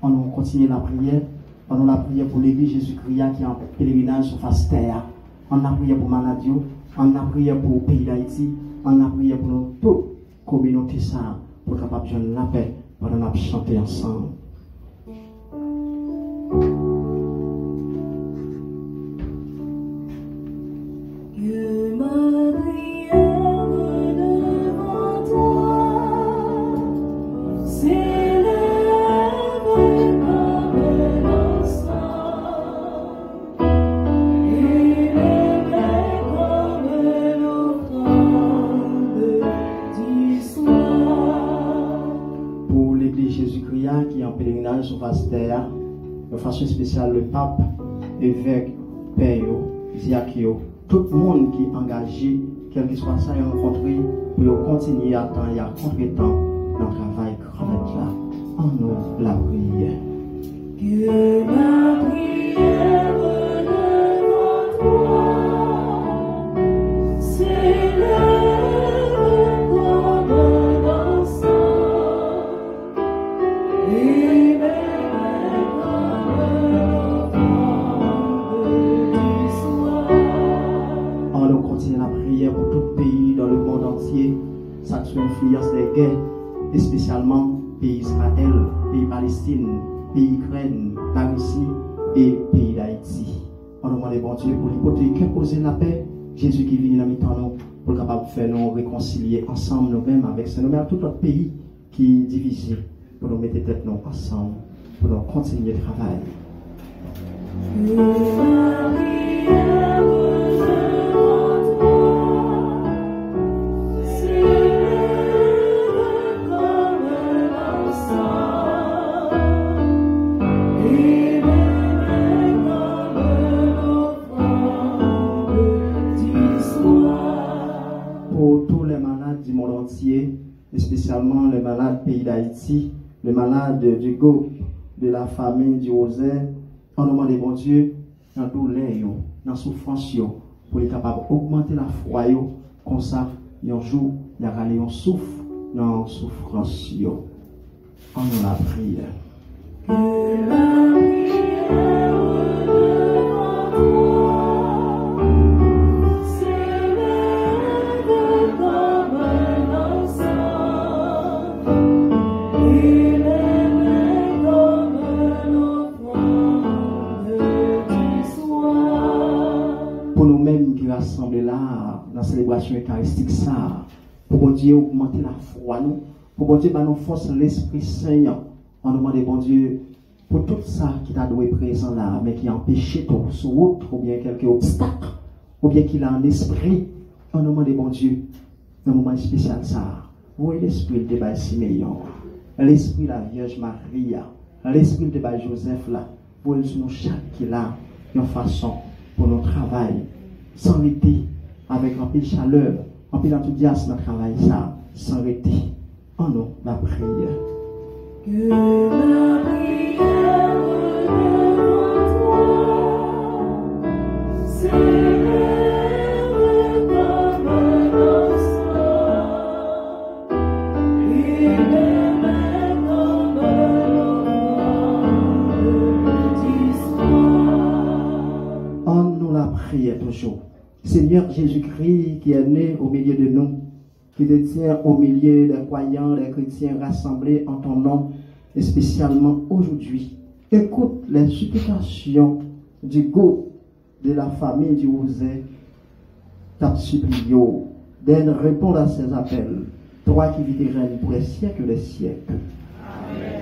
On continue la prière. On a la prière pour l'église Jésus-Christ qui est en pèlerinage sur face terre. On a prié pour Manadio. On a prié pour le pays d'Haïti. On a prié pour nous toute communauté ça, pour capable de donner la paix, pour nous chanter ensemble. Sur face terre, de façon spéciale, le pape, évêque, père, diacre, tout le monde qui est engagé, quel que soit ça, rencontré, pour continuer à temps et à contre-temps dans le travail grand là. En nous, la prière. Que ma prière devant toi s'élève comme un encens. On continue la prière pour tout pays dans le monde entier, ça sous influence des guerres, et spécialement pays Israël, pays Palestine, pays Ukraine, la Russie et pays d'Haïti. On demande bon Dieu pour l'hypothèque qui poser la paix, Jésus qui vient dans mi-temps nous, pour capable de faire nous réconcilier ensemble nous-mêmes avec ce nous tout autre pays qui est divisé, pour nous mettre tête nous ensemble, pour nous continuer le travail. Pour tous les malades du monde entier, et spécialement les malades pays d'Haïti, les malades de la famille du Rosaire, on demande bon Dieu, dans douleur, dans souffrance, pour être capable d'augmenter la foi, comme ça, un jour, il y aura un souffle dans la souffrance. On nous la prière. Que la prière devant toi s'élève comme un encens, élève comme l'offrande du soir. Pour nous-mêmes qui rassemblons là, dans la célébration eucharistique, ça, pour bon Dieu augmenter la foi, nous, pour bon Dieu nous force l'Esprit Saint. On demande, bon Dieu, pour tout ça qui t'a doué présent là, mais qui a empêché ton route, ou bien quelques obstacles, ou bien qu'il a un esprit, on demande, bon Dieu, dans un moment spécial ça, oui, l'esprit de Siméon, l'esprit de la Vierge Maria, l'esprit de Joseph là, pour nous chaque qui là, une façon pour nos travail, sans arrêter, avec un peu de chaleur, un peu d'enthousiasme dans le travail ça, sans arrêter. En nous, la prière. Que la prière devant toi s'élève comme un encens, élève comme l'offrande du soir. En nous, la prière toujours. Seigneur Jésus-Christ qui est né au milieu de nous, qui te tient au milieu des croyants, des chrétiens rassemblés en ton nom, et spécialement aujourd'hui. Écoute les supplications du groupe de la famille du Rosaire, t'as supplié, donne réponse à ces appels, toi qui vis et règnes pour les siècles des siècles. Amen.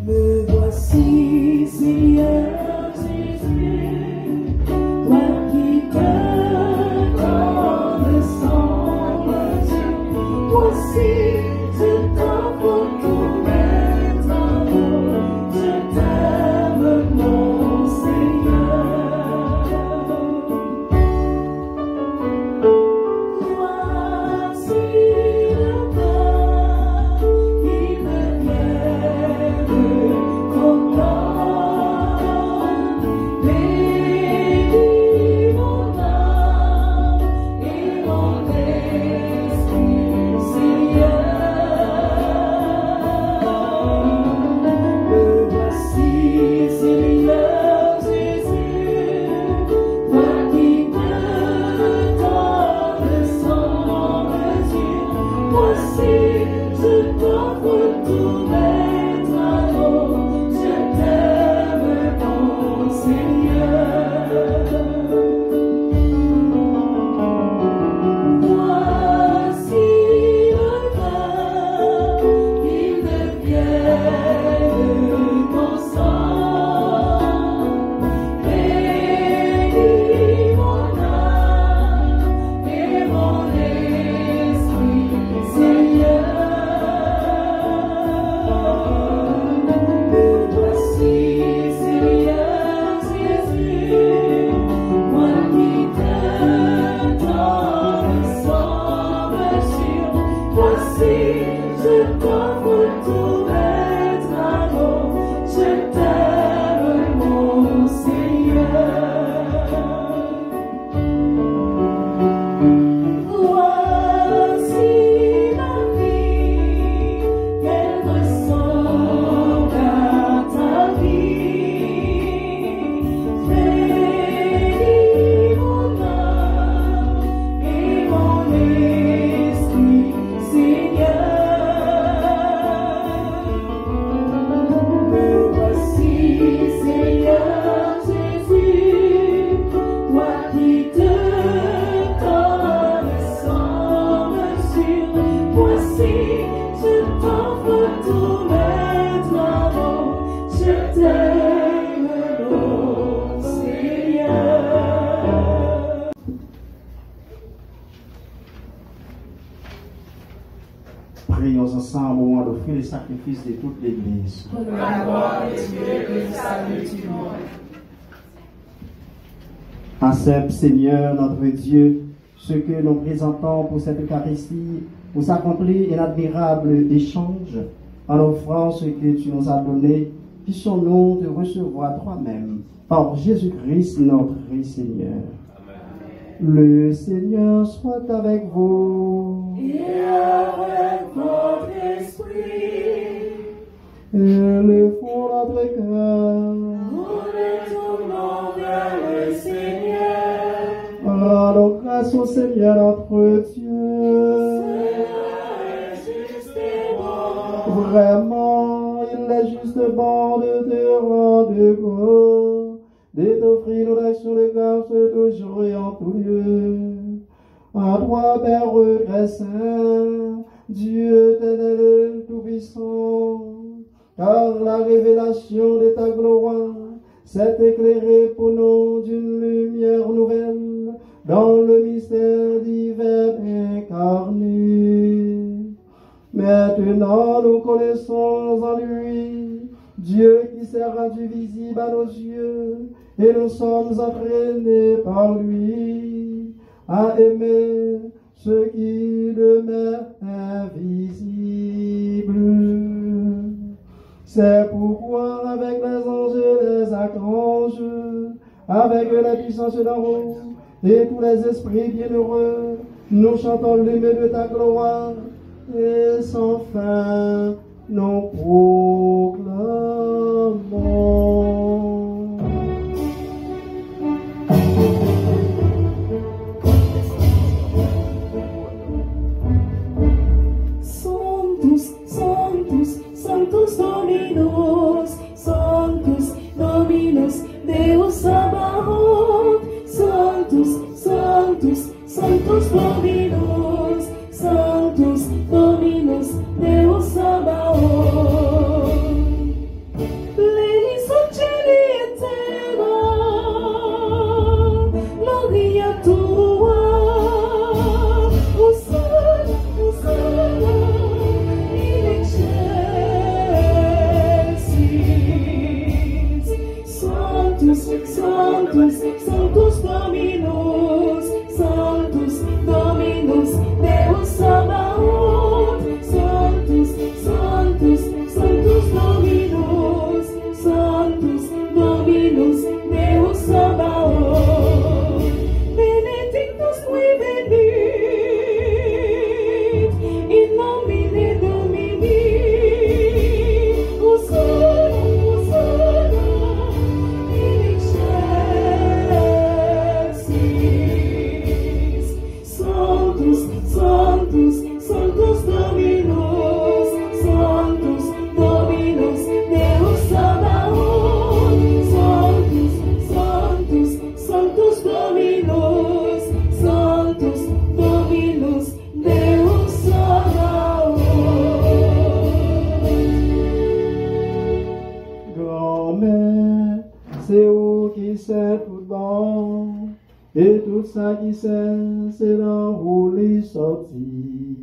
Me voici, Seigneur Jésus, toi qui te donnes sans mesure. Voici, je t'offre tous mes travaux, je t'aime, mon Seigneur. Voici le pain qui me vienne comme l'homme, bénis mon âme et mon esprit, Seigneur. Me voici, Seigneur Jésus, toi qui te donnes sans mesure. Voici, je t'offre tous mes travaux, je t'aime, mon Seigneur. Voici le pain qui devienne ton sang, bénis mon âme et mon esprit, Seigneur. Me voici, Seigneur Jésus, ensemble au moment d'offrir les sacrifices de toute l'Église. Pour la gloire de Dieu et le salut du monde. Accepte, Seigneur, notre Dieu, ce que nous présentons pour cette Eucharistie, pour accomplir un admirable échange en offrant ce que tu nous as donné, puissions-nous te recevoir toi-même par Jésus-Christ, notre Seigneur. Le Seigneur soit avec vous. Et avec votre esprit. Élevons notre cœur. Nous retournons vers le Seigneur. Rendons grâce au Seigneur notre Dieu. Cela est juste et bon. Vraiment, il est juste bon de te rendre grâce, de t'offrir une action de grâce toujours et en tout lieu. À toi, Père très saint, Dieu éternel et tout-puissant, car la révélation de ta gloire s'est éclairée pour nous d'une lumière nouvelle dans le mystère divin incarné. Maintenant, nous connaissons en lui Dieu qui s'est rendu visible à nos yeux, et nous sommes entraînés par lui à aimer ce qui demeure invisible. C'est pourquoi avec les anges et les archanges, avec la puissance d'en haut et tous les esprits bienheureux, nous chantons l'hymne de ta gloire, et sans fin nous proclamons. Sanctus, Sanctus, Sanctus Dominus, Sanctus Dominus, Deus Sabaoth. Sanctus, Sanctus, Sanctus Dominus, Sanctus Dominus, Deus Sabaoth. Pleni Sancti Eterna, gloria tua, Hosanna, Hosanna, in excelsis. Sanctus, Sanctus, Sanctus Dominus, Sanctus Dominus, Deus Sabaoth. Sanctus, Sanctus, Sanctus Dominus, Sanctus Dominus, Deus Sabaoth. Benedictus qui venit, in nomine Domini. Hosanna, Hosanna, in excelsis. Sanctus, Sanctus, Sanctus Dominus, Sanctus Dominus, Deus Sabaoth. Sanctus, Sanctus, Sanctus Dominus, Sanctus Dominus, Deus Sabaoth. Grand-mère, c'est où qui sait tout bon, et tout ça qui sait, c'est dans où les sortis.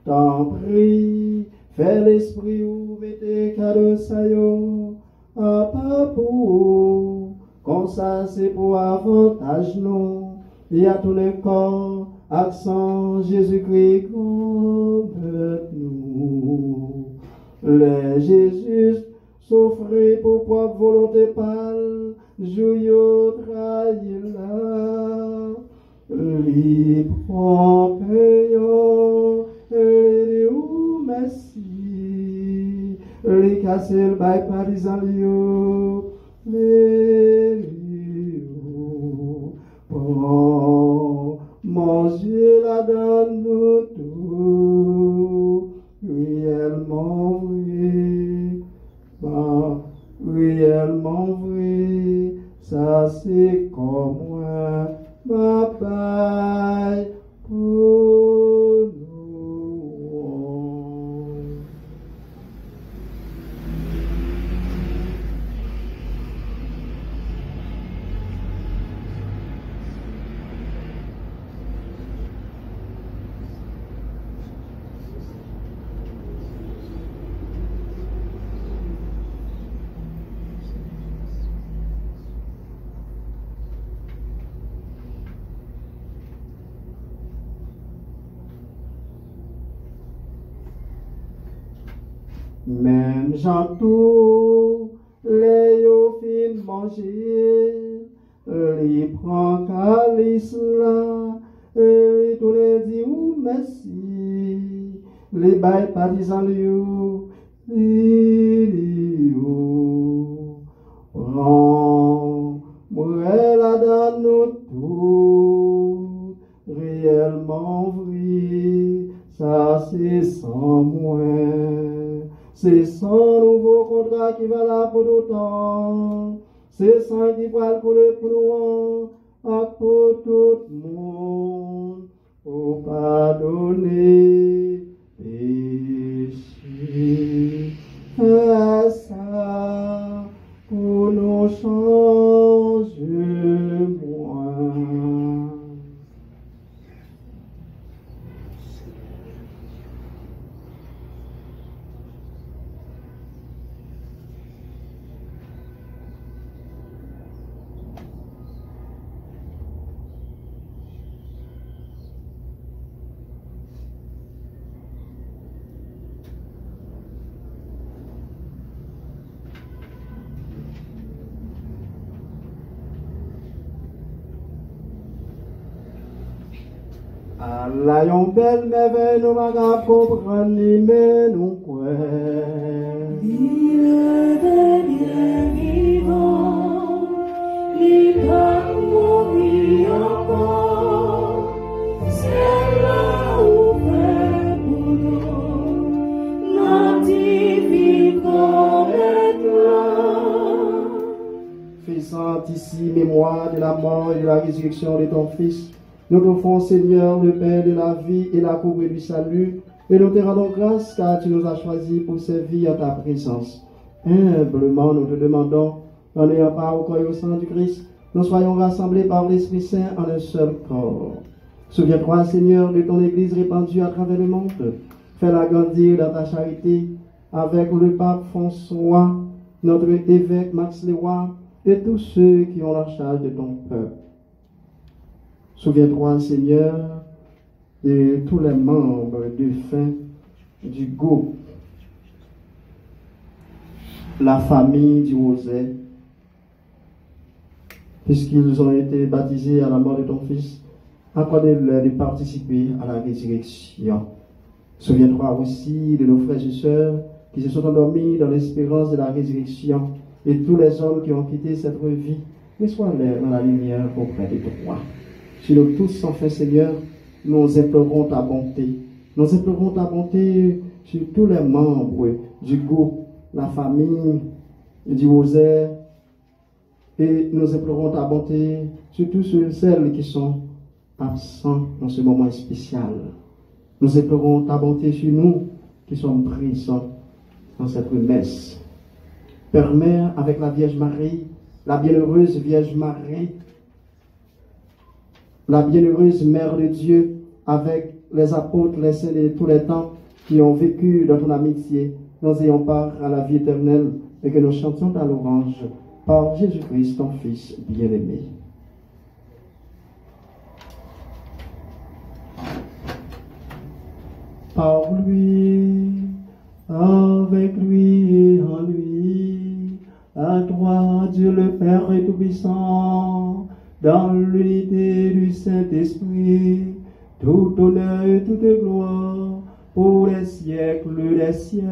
T'en prie, fais l'esprit ouvrir tes cadeaux saillots, à pas pour, comme ça c'est pour avantage non, et à tous les corps, accent Jésus-Christ, complète-nous. Les Jésus souffrit pour propre volonté pâle, joyeux trahir là, libre en payant, et où merci, les casser le bail partisan lieu, les pour manger la donne nous tout, réellement vrai, réellement vrai, ça c'est comme moi, ma paille pour nous. Même Jean tout, les yo fin manger, les prend calice là, les tourne dit ou merci, les bail partisans liou, prends, moi là dans nous tout, réellement vrai, ça c'est sans moi. C'est son nouveau contrat qui va là pour tout temps. C'est son qui va couler pour nous, pour tout le monde. Pour pardonner péché. Fais ça pour nous changer moins. La yon belle merveille nous va comprendre mais nous quoi. Il est bien vivant, il va mourir encore. C'est là ouvert pour nous, notre vivant maintenant. Faisant ici mémoire de la mort et de la résurrection de ton Fils, nous t'offrons, Seigneur, le Père de la vie et la couronne du salut, et nous te rendons grâce car tu nous as choisis pour servir à ta présence. Humblement, nous te demandons, en ayant part au corps et au sang du Christ, nous soyons rassemblés par l'Esprit Saint en un seul corps. Souviens-toi, Seigneur, de ton Église répandue à travers le monde. Fais-la grandir dans ta charité avec le pape François, notre évêque Max Leroy et tous ceux qui ont la charge de ton peuple. Souviens-toi, Seigneur, de tous les membres défunts du groupe, la famille du Roset, puisqu'ils ont été baptisés à la mort de ton Fils, accorde-leur de participer à la résurrection. Souviens-toi aussi de nos frères et sœurs qui se sont endormis dans l'espérance de la résurrection et tous les hommes qui ont quitté cette vie, reçois-les dans la lumière auprès de toi. Si nous tous, enfin Seigneur, nous implorons ta bonté. Nous implorons ta bonté sur tous les membres du groupe, la famille du Rosaire. Et nous implorons ta bonté sur tous ceux et celles qui sont absents dans ce moment spécial. Nous implorons ta bonté sur nous qui sommes présents dans cette messe. Père Mère, avec la Vierge Marie, la bienheureuse Vierge Marie, la bienheureuse Mère de Dieu, avec les apôtres, les saints de tous les temps qui ont vécu dans ton amitié, nous ayons part à la vie éternelle et que nous chantions ta louange par Jésus-Christ, ton Fils bien-aimé. Par lui, avec lui et en lui, à toi, Dieu le Père et Tout-Puissant, dans l'unité du Saint-Esprit, tout honneur et toute gloire, pour les siècles des siècles.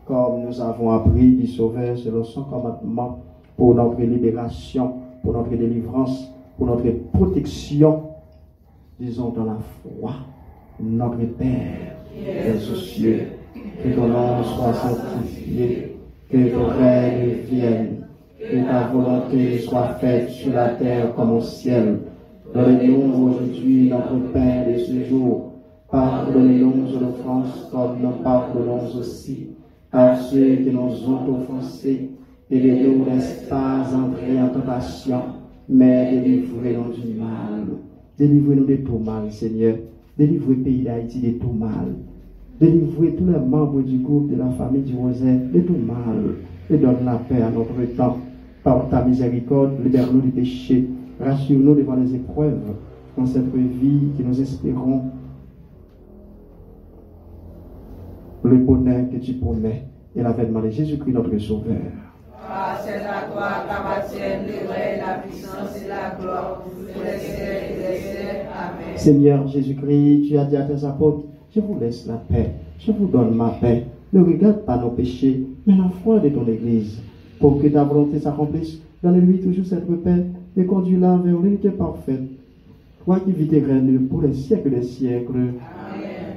Comme nous avons appris du Sauveur selon son commandement, pour notre libération, pour notre délivrance, pour notre protection, disons dans la foi, notre Père, qui es aux cieux, que ton nom soit sanctifié, que ton règne vienne, que ta volonté soit faite sur la terre comme au ciel. Donne-nous aujourd'hui notre pain de ce jour. Pardonnez-nous nos offenses comme nous pardonnons aussi à ceux qui nous ont offensés. Et ne nous laisse pas entrer en tentation, mais délivrez-nous du mal. Délivrez-nous de tout mal, Seigneur. Délivrez le pays d'Haïti de tout mal. Délivrez tous les membres du groupe de la famille du Rosaire de tout mal. Et donne la paix à notre temps. Par ta miséricorde, libère-nous du péché. Rassure-nous devant les épreuves. dans cette vie que nous espérons le bonheur que tu promets et l'avènement de Jésus-Christ notre Sauveur. Ah, c'est à toi qu'appartiennent le règne, la puissance et la gloire pour les siècles des siècles. Amen. Seigneur Jésus-Christ, tu as dit à tes apôtres, je vous laisse la paix, je vous donne ma paix. Ne regarde pas nos péchés, mais la foi de ton Église. Pour que ta volonté s'accomplisse, donne-lui toujours cette paix et conduis-la vers l'unité parfaite. Toi qui vis et règnes pour les siècles des siècles. Amen.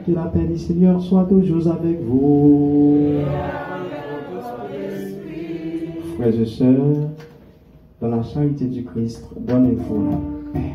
Que la paix du Seigneur soit toujours avec vous. Frères et sœurs, dans la charité du Christ, donnez-vous la paix.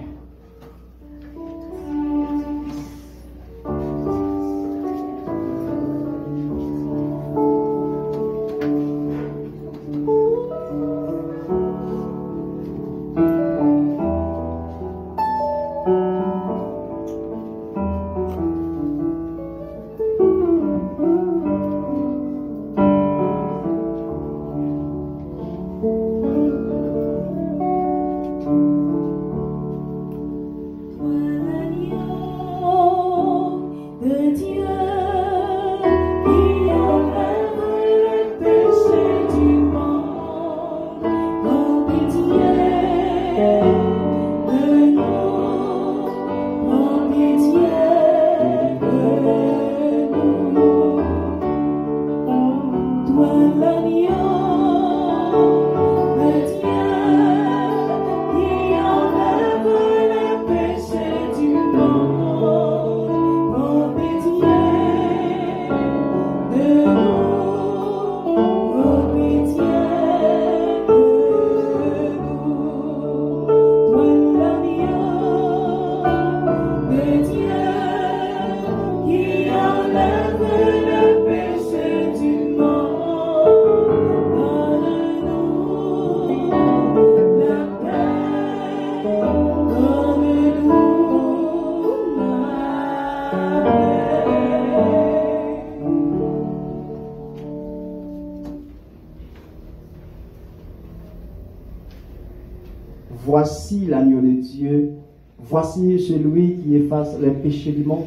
Voici l'agneau de Dieu, voici celui qui efface les péchés du monde.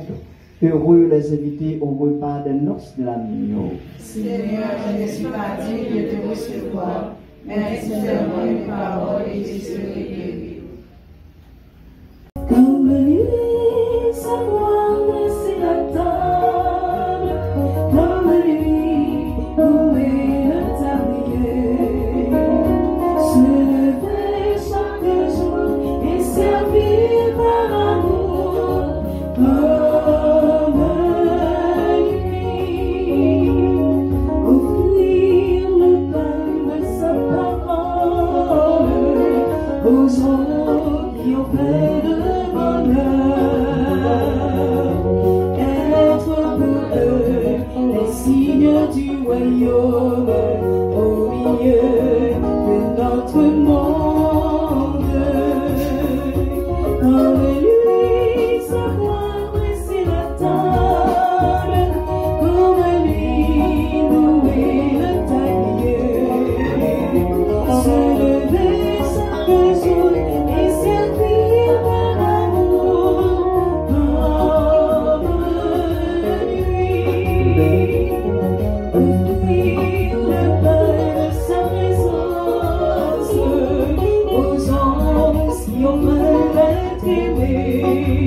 Heureux les invités au repas des noces de l'agneau. Seigneur, je ne suis pas digne de te recevoir, mais reste seulement une parole et je serai guéri. Comme lui, savoir laisser la table, comme lui, louer le tablier, se lever chaque jour et servir par amour, comme lui, offrir le pain de sa parole aux gens qui ont fait de être pour eux les signes du royaume au milieu de notre monde. Comme lui, savoir dresser la table, comme lui, louer le tablier, se lever chaque jour et servir par amour, comme lui, offrir le pain de sa présence aux anges qui ont fait d'être aimés.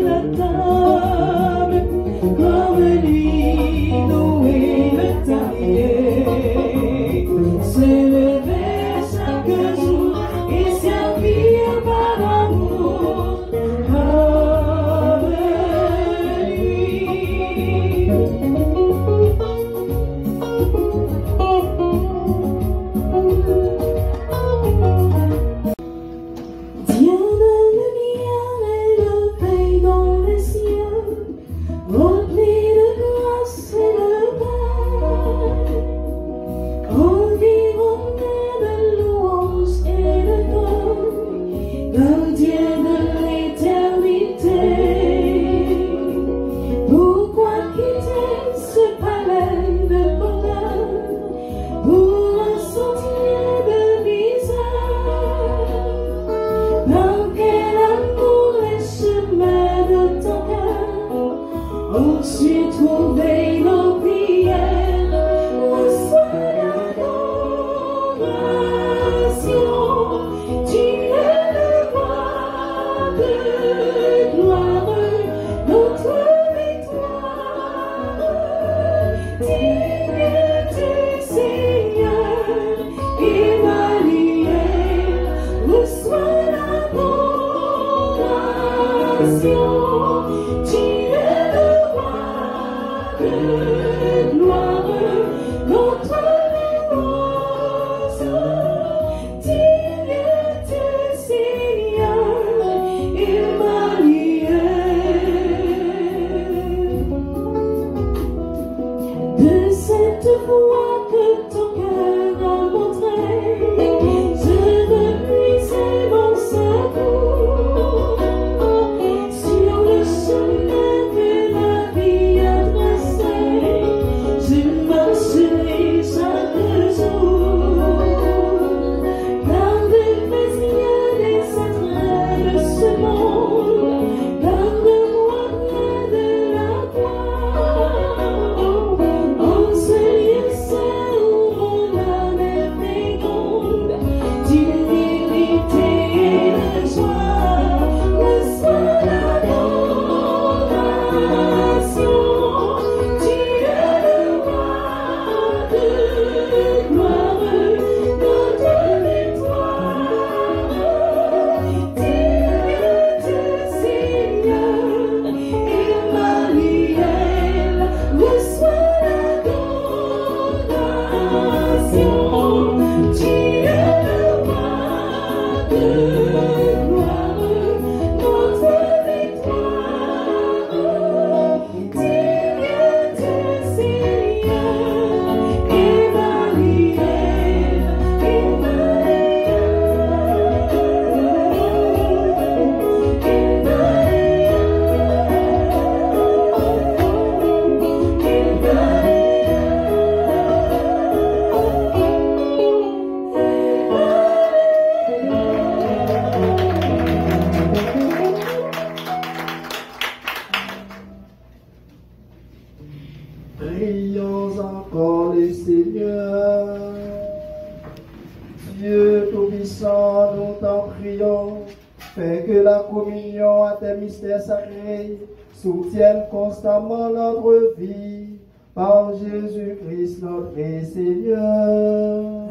la table, comme lui louer le tailler, se lever chaque jour et servir par amour comme lui. Dieu de lumière élevé dans les cieux, rempli de grâce et de paix, environné de louanges et de gloire, gardien de l'éternité. Pourquoi quitter ce palais de bonheur pour un sentier de misère? Par quel amour les chemins de ton cœur ont su trouver nos prières? Reçois l'adoration, tu es le roi de gloire, notre victoire. Digne du Seigneur, Emmanuel, reçois l'adoration, tu es le roi de gloire, notre réponse. Digne du Seigneur, Emmanuel. De cette voix que ton cœur a montrée, je repuisais mon secours. Sur le chemin que la vie a tracé, je marcherai chaque jour. Garde mes yeux des attraits de ce monde, garde-moi près de la gloire. En ce lieu seul où mon âme est féconde, d'humilité et de joie, reçois l'adoration. Tu es le roi de gloire, notre victoire. Digne du Seigneur, Emmanuel, reçois l'adoration. Tu es le roi de gloire, notre victoire. Digne du Seigneur, Emmanuel, Prions encore le Seigneur. Dieu Tout-Puissant, nous t'en prions, fais que la communion à tes mystères sacrés soutienne constamment notre vie par Jésus-Christ notre Seigneur.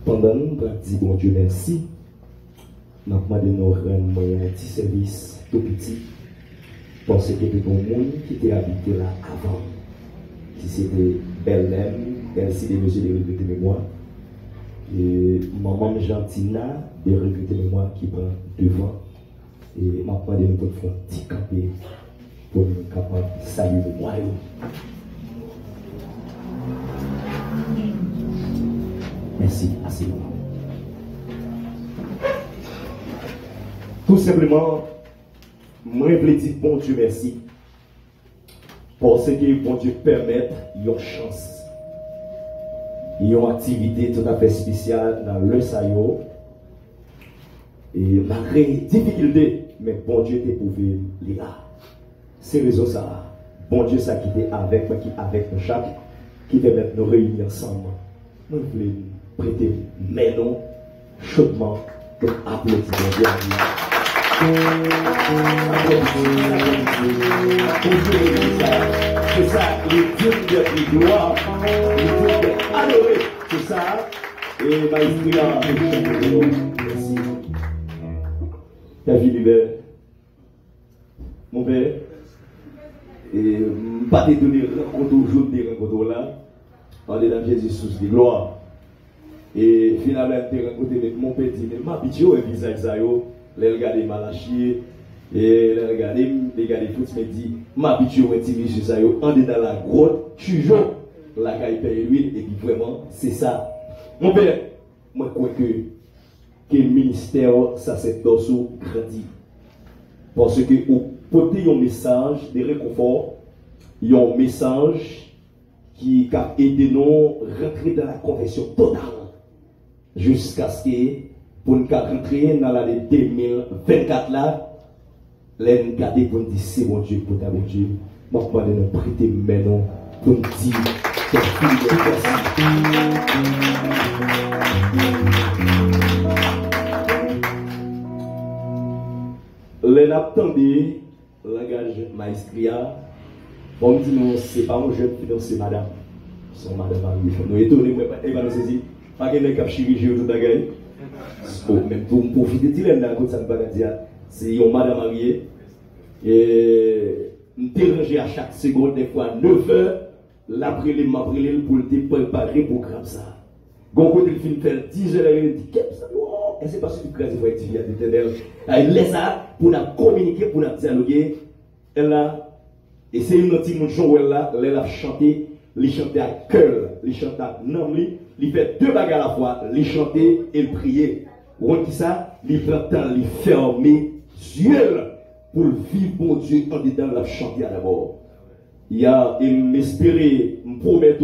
Pendant nous dit bon Dieu merci, nous demandons de nous rendre un petit service tout petit, parce que c'est un monde qui était habité là avant. Si c'était Belle-Lème, Elsie de Monsieur de regretter mémoire, et maman Gentina de regretter mémoire qui prend devant, et m'a demandé de nous faire un petit campé pour nous capables de saluer le royaume. Merci à ces moments. Tout simplement, moi je veux dire bon Dieu merci Parce que bon Dieu permet une chance. Une activité tout à fait spéciale dans le saillot. Et malgré les difficultés, mais bon Dieu t'a prouvé les là. C'est raison ça. Bon Dieu ça qui était avec moi, qui avec nous chaque, qui permet de nous réunir ensemble. Nous voulons prêter mais non chaudement pour applaudir Dieu. C'est ça, les dignes de gloire, les dignes d'adoré. C'est ça. Et Maïstria, merci. Ta vie libère. Mon père, et pas de donner rencontre aujourd'hui, rencontre là, en dedans Jésus sous de gloire. Et finalement, je rencontré avec mon père, dit, je m'habitue au visage, je regarde Malachie, et je regarde tout, je me dis, je m'habitue au visage, en dedans la grotte, toujours, la caille paye l'huile, et puis vraiment, c'est ça. Mon père, moi, je crois que le ministère, ça c'est dosso grandi. Parce que au côté un message de réconfort, il y a un message qui a aidé nous à rentrer dans la conversion totale. Jusqu'à ce que, pour nous rentrer dans l'année 2024 là, nous garder pour nous dire c'est mon Dieu, pour ta bon Dieu. Moi, je vais nous prêter maintenant pour nous dire que les attendez, langage maestria, on dit non, c'est pas mon jeune fille, c'est madame. C'est madame Marie. Nous étonnés, mais pas nous saisir. Pas que les cap chirurgie ou tout bagaille. Même pour profiter de l'un d'un côté, ça ne va pas dire. C'est une madame mariée. Et nous déranger à chaque seconde, des fois 9 heures, l'après-midi, pour te préparer pour programme ça. Quand il finit de faire 10 heures, il dit, qu'est-ce que ça? Et c'est parce que tu crées des activités d'éternel. Elle laisse ça pour nous communiquer, pour nous dialoguer. Elle a, et c'est une autre chose là, elle a chanté, elle chantait à cœur, elle chantait à namli, elle fait deux bagages à la fois, elle chantait et elle priait. Vous voyez ça? Elle prend le temps, elle ferme les yeux pour vivre mon Dieu en dedans, la chanter d'abord. Il y a, il m'espérait, me promet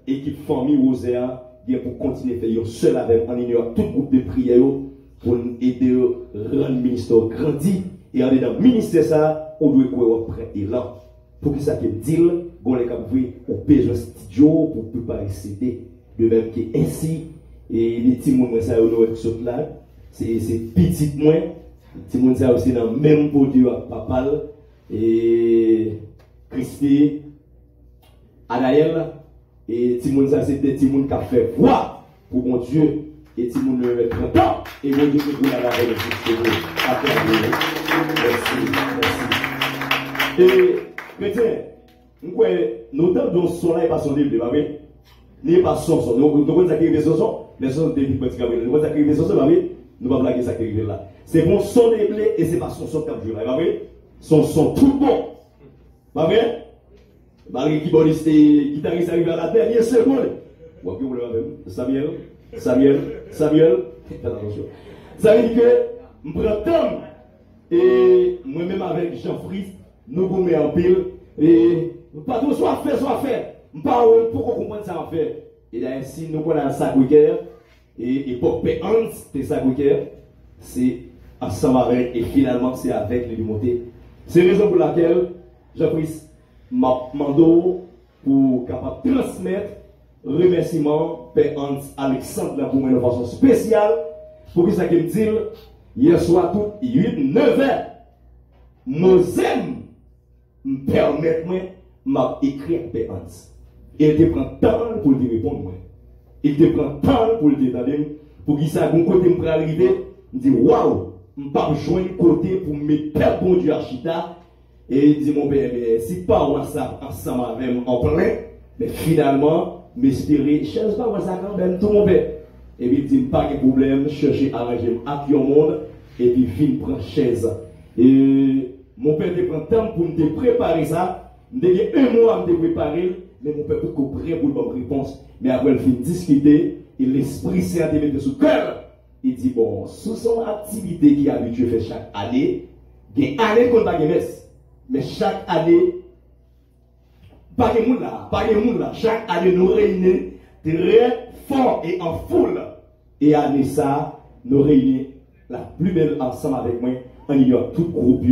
équipe famille Rosea, pour continuer à faire seul avec en ignorant tout groupe de prière pour aider à rendre le ministère grandi et en dedans ministère ça on doit quoi prêt et là pour que ça que dit on les cap au besoin studio pour préparer CD de même que ainsi et les petits monde ça on sur là c'est petit moins petit monde ça aussi dans même produit papa et Christy Anaël et Timon ça c'était Timon qui a fait voix pour mon Dieu et Timon le met 30 ans et mon Dieu que vous l'avez avec le merci. Et chrétien nous dans son là pas son livre pas vrai n'est pas son nous ça qui est son les sons depuis petit gabriel nous ça qui est son pas vrai nous pas blaguer ça qui est là c'est bon son déblé et c'est pas son qui a joué là pas vrai son tout bon pas vrai. Malgré qui boniste guitariste arrive à la dernière seconde. Vous voyez, Samuel, faites attention. Ça veut dire que, je prends temps, et moi-même avec Jean-Fris, nous gommons en pile, et pas tout soit fait. Pas pour comprendre ça en fait. Et ainsi, nous connaissons ça et pour P1, c'est ça c'est ensemble avec, et finalement, c'est avec les montées. C'est la raison pour laquelle Jean-Fris m'a demandé pour capable transmettre remerciement Père Hans Alexandre pour une façon spéciale pour que ça me dise hier soir tout 9 heures nous aime me permettre m'a écrire Père Hans il te prend temps pour te répondre il te prend temps pour te demander pour que ça bon côté me arriver me dit waouh me pas joindre côté pour mettre Père bon Dieu Archita. Et il dit mon père, si pas WhatsApp ensemble avec moi en plein, mais finalement, m'espérer, cherche pas WhatsApp quand même tout mon père. Et puis il dit, pas de problème, chercher à arranger avec le monde, et puis viens prendre chaise. Et mon père te prend temps pour me préparer ça, j'ai un mois à me préparer, mais mon père peut prêt pour une réponse. Mais après, il finit discuter, et l'Esprit Saint te met sous cœur. Il dit, bon, sous son activité qui est habitué à faire chaque année, il y a une année qu'on va gagner. Mais chaque année, Pas de monde là. Chaque année, nous réunissons très fort et en foule. Et année ça, nous réunissons la plus belle ensemble avec moi, en ayant tout groupe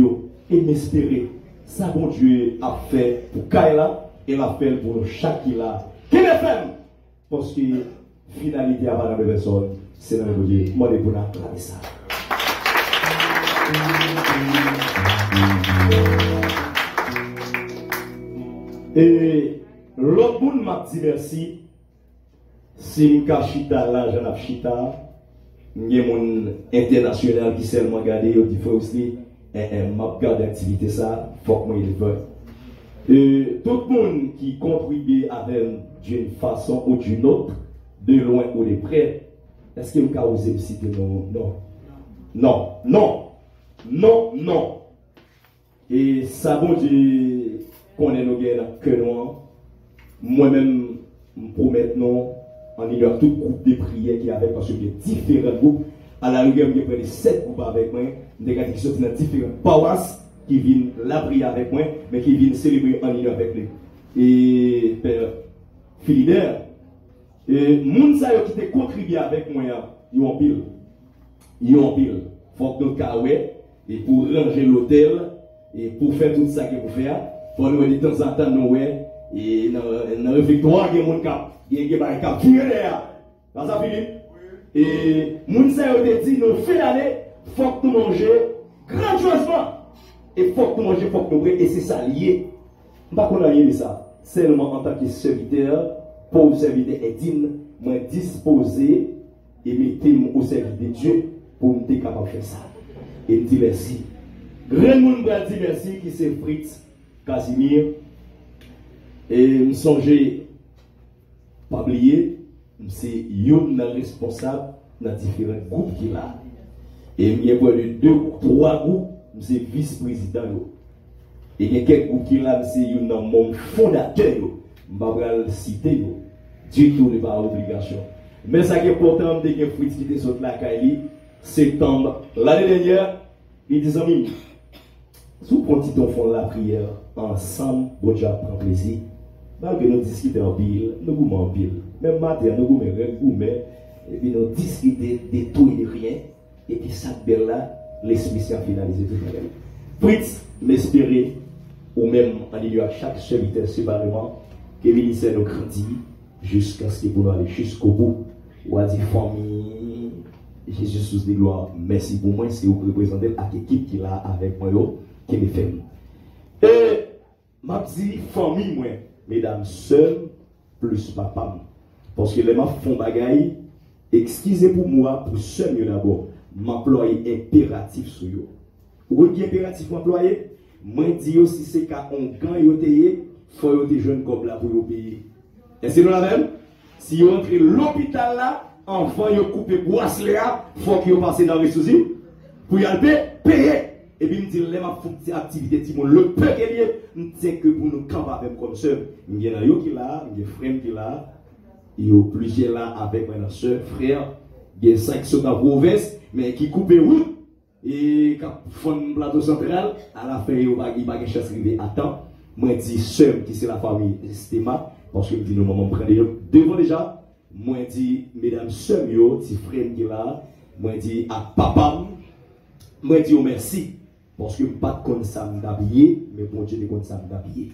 et m'espérer. Ça, bon Dieu a fait pour Kaila et l'a fait pour chaque qui l'a. Qui le fait? Parce que finalité à Madame personne, c'est dans le Dieu. Moi, je vais vous acclamer ça. Et l'autre monde m'a dit merci. Si je chita là, je n'ai chita. Il y a mon international qui seulement regardé, il dit faut aussi m'a garder l'activité ça, faut que moi il veut. Tout le monde qui contribue avec d'une façon ou d'une autre, de loin ou de près, est-ce qu'il y a osé citer non. Et ça bon Dieu qu'on est nos guerres que nous, moi-même, je promets non. En ayant tout groupe de prières qui avait parce qu'il y a différents groupes. À la rigueur, il y a 7 groupes avec moi, des gars qui sont dans différentes paroisses qui viennent la prier avec moi, mais qui viennent célébrer en union avec lui. Et Père Philidaire, et moun sa yo qui te contribué avec moi, ils ont pile. Il faut que nous kawé et pour ranger l'hôtel et pour faire tout ça qu'il faut faire, pour nous de temps en temps nous et dans le victoire il y a mon cap. Il y a des gens qui ont ça Philippe. Et moun sa yo te dit nous fait aller, faut que nous manger grandiosement. Et faut que nous manger, faut que nous et c'est ça lié. Pas qu'on a lié ça. Seulement en tant que serviteur, pauvre serviteur est digne, moi disposé et mettez-moi au service de Dieu pour me être capable de faire ça. Et me dit merci. Grand monde va dire merci qui c'est Fritz Casimir. Et me songer pas oublier, c'est Yon responsable dans différents groupes qu'il a. Et il y a de 2 ou 3 groupes, c'est vice-président. Et il y a quelques groupes qu'il a, c'est Yon mon fondateur. Je vais le citer. Du tout n'est pas obligation. Mais ça qui est important, c'est que Fritz qui était sur la Kaili, septembre, l'année dernière, il dit amis, si vous prenez ton fond la prière, ensemble, bon Dieu prend plaisir. Malgré nous discuter en pile, nous goûtons en pile. Même matin, nous goûtons, et puis nous discuter de tout et de rien. Et puis ça, belle là, l'esprit s'est finalisé tout à l'heure. Fritz, m'espérer, ou même en ayant chaque serviteur séparément, que le ministère nous grandit jusqu'à ce que nous aller jusqu'au bout. Ou à dire famille, Jésus de gloire, merci pour moi, c'est vous représentez à l'équipe qui est là avec moi, qui me fait. Et ma dit famille, moi. Mesdames, sœurs, plus papa. Parce que les gens font bagaille, excusez pour moi, pour sœurs d'abord, m'employer impératif sur eux. Vous voyez impératif m'employer? Moi, dis si c'est qu'un gant il faut que jeunes comme là pour vous payer. Est-ce que nous la même? Si vous entrez l'hôpital là, enfant, vous coupez bracelet là, il faut que vous passez dans les soucis. Pour y aller payer. Et puis, je me dis, les ma fonction activité, le peu qu'elle est, je sais que pour nous camper avec comme ça, il y a un qui là, il y a un frère qui là, il y a plusieurs là avec ma soeur, frère, il y a 5 qui sont dans la province, mais qui coupent route, et quand font un plateau central, à la fin, il n'y a pas de chance d'arriver à temps. Moi, je dis, soeur, qui c'est la famille Stéma, parce que je dis, nos mamans prennent devant déjà, moi, je dis, mesdames, soeurs, petit frère qui là, moi, je dis, à papa, moi, je dis, oh merci. Parce que pas de ça m'habiller, mais bon Dieu ne ça m'habiller.